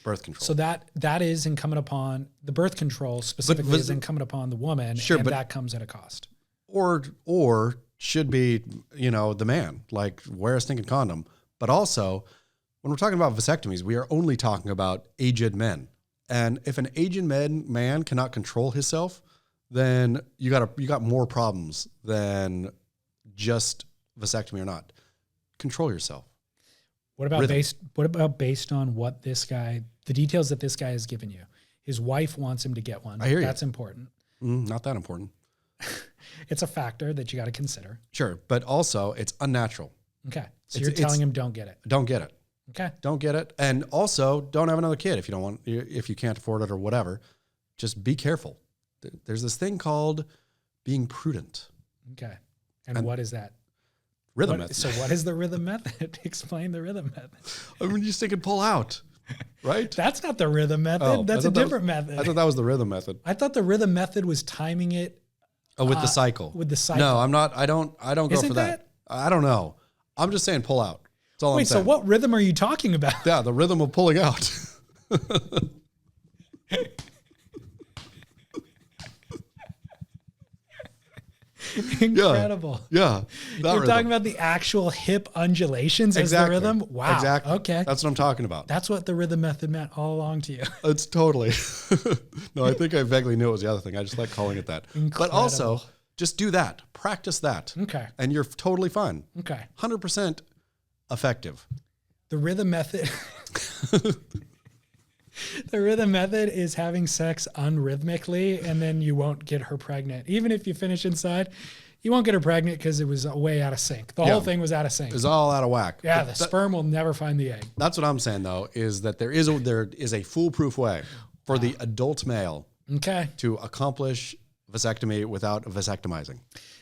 birth control. So that is incumbent upon the birth control specifically is incumbent upon the woman. Sure, and but that comes at a cost. Or should be the man, like wear a stinking condom. But also, when we're talking about vasectomies, we are only talking about aged men. And if an aged man cannot control himself, then you got more problems than just vasectomy or not. Control yourself. What about based on what the details that this guy has given you? His wife wants him to get one. I hear you. That's important. Not that important. It's a factor that you got to consider. Sure, but also it's unnatural. Okay, so you're telling him don't get it. Don't get it. Okay. Don't get it. And also don't have another kid if you can't afford it or whatever. Just be careful. There's this thing called being prudent. Okay. And what is that? Rhythm method. So what is the rhythm method? Explain the rhythm method. I mean, you stick and pull out, right? That's not the rhythm method. That's a different method. I thought that was the rhythm method. I thought the rhythm method was timing it. With the cycle. With the cycle. No, I'm not. I don't go for that. I don't know. I'm just saying pull out. That's all I'm saying. So what rhythm are you talking about? Yeah, the rhythm of pulling out. Incredible. Yeah. You're talking about the actual hip undulations as the rhythm? Wow. Exactly. Okay. That's what I'm talking about. That's what the rhythm method meant all along to you. It's totally. No, I think I vaguely knew it was the other thing. I just like calling it that. Incredible. But also, just do that. Practice that. Okay. And you're totally fine. Okay. 100% effective. The rhythm method. The rhythm method is having sex unrhythmically, and then you won't get her pregnant. Even if you finish inside, you won't get her pregnant because it was way out of sync. The whole thing was out of sync. It was all out of whack. Yeah, the sperm will never find the egg. That's what I'm saying, though, is that there is a foolproof way for the adult male to accomplish vasectomy without vasectomizing.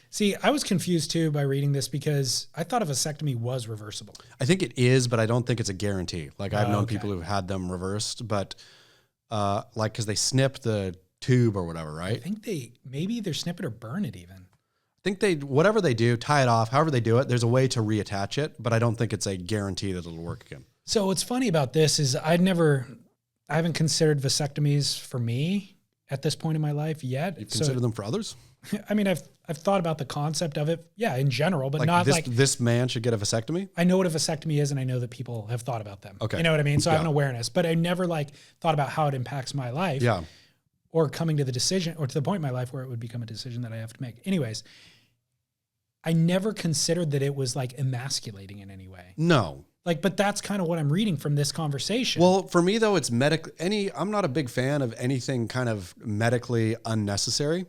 See, I was confused too by reading this because I thought a vasectomy was reversible. I think it is, but I don't think it's a guarantee. Like I've known people who've had them reversed, but because they snip the tube or whatever, right? I think maybe either snip it or burn it even. think whatever they do, tie it off, however they do it, there's a way to reattach it, but I don't think it's a guarantee that it'll work again. So what's funny about this is I haven't considered vasectomies for me at this point in my life yet. You've considered them for others? I mean, I've thought about the concept of it, in general, but like not this man should get a vasectomy? I know what a vasectomy is, and I know that people have thought about them. Okay. You know what I mean? So I have an awareness, but I never thought about how it impacts my life. Yeah. Or coming to the decision, or to the point in my life where it would become a decision that I have to make. Anyways, I never considered that it was emasculating in any way. No. But that's kind of what I'm reading from this conversation. Well, for me though, it's I'm not a big fan of anything kind of medically unnecessary.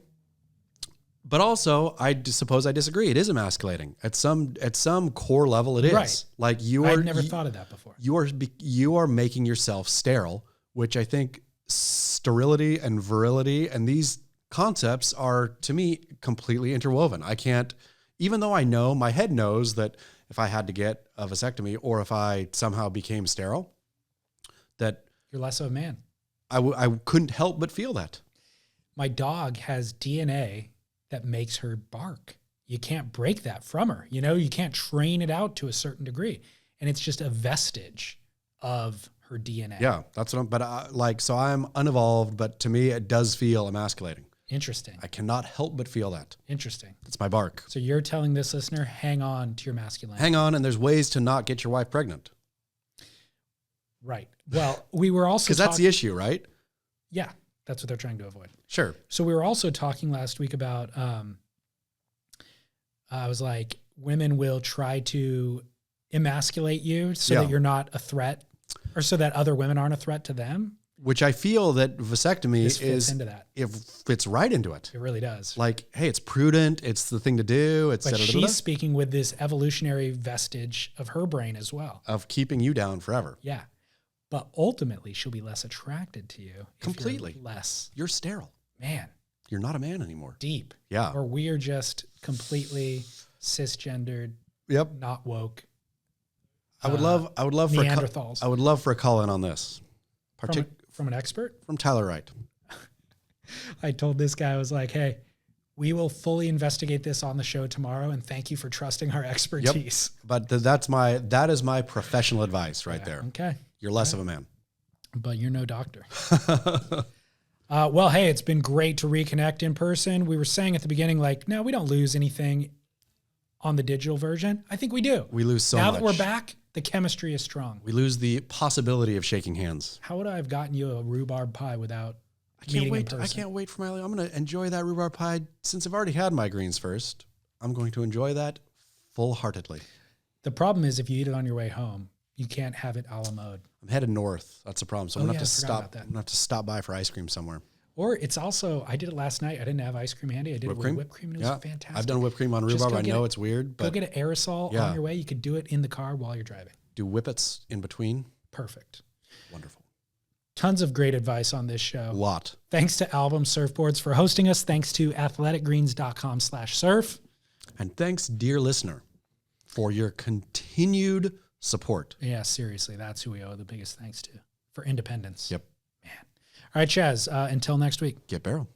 But also, suppose I disagree. It is emasculating at some core level. It is right. I'd never thought of that before. You are making yourself sterile, which I think sterility and virility and these concepts are to me completely interwoven. I can't, even though I know my head knows that if I had to get a vasectomy or if I somehow became sterile, that you're less of a man. I couldn't help but feel that. My dog has DNA that makes her bark. You can't break that from her. You can't train it out to a certain degree. And it's just a vestige of her DNA. Yeah, that's what so I'm unevolved, but to me, it does feel emasculating. Interesting. I cannot help but feel that. Interesting. It's my bark. So you're telling this listener, hang on to your masculinity. Hang on, and there's ways to not get your wife pregnant. Right. Well, we were also because that's the issue, right? Yeah, that's what they're trying to avoid. Sure. So we were also talking last week about, I was like, women will try to emasculate you so that you're not a threat, or so that other women aren't a threat to them. Which I feel that vasectomy fits into that. It fits right into it. It really does. Hey, it's prudent. It's the thing to do. But she's speaking with this evolutionary vestige of her brain as well. Of keeping you down forever. Yeah. But ultimately, she'll be less attracted to you. Completely. You're sterile. Man. You're not a man anymore. Deep. Yeah. Or we are just completely cisgendered. Yep. Not woke. I would love for Neanderthals. I would love for a call in on this. From an expert? From Tyler Wright. I told this guy, I was like, hey, we will fully investigate this on the show tomorrow, and thank you for trusting our expertise. Yep. But that is my professional advice right there. Okay. You're less of a man. But you're no doctor. Well, hey, it's been great to reconnect in person. We were saying at the beginning, no, we don't lose anything on the digital version. I think we do. We lose so much. Now that we're back, the chemistry is strong. We lose the possibility of shaking hands. How would I have gotten you a rhubarb pie without meeting in person? I can't wait for I'm going to enjoy that rhubarb pie. Since I've already had my greens first, I'm going to enjoy that full-heartedly. The problem is if you eat it on your way home, you can't have it a la mode. I'm headed north. That's the problem. So I'm going to have to stop. I'm going to have to stop by for ice cream somewhere. Or it's also, I did it last night. I didn't have ice cream handy. I did it with whipped cream, and it was fantastic. I've done whipped cream on rhubarb. I know it's weird, but go get an aerosol on your way. You could do it in the car while you're driving. Do whippets in between. Perfect. Wonderful. Tons of great advice on this show. A lot. Thanks to Album Surfboards for hosting us. Thanks to athleticgreens.com/surf. And thanks, dear listener, for your continued support. Yeah, seriously. That's who we owe the biggest thanks to for independence. Yep. Man. All right, Chaz, until next week. Get barrel.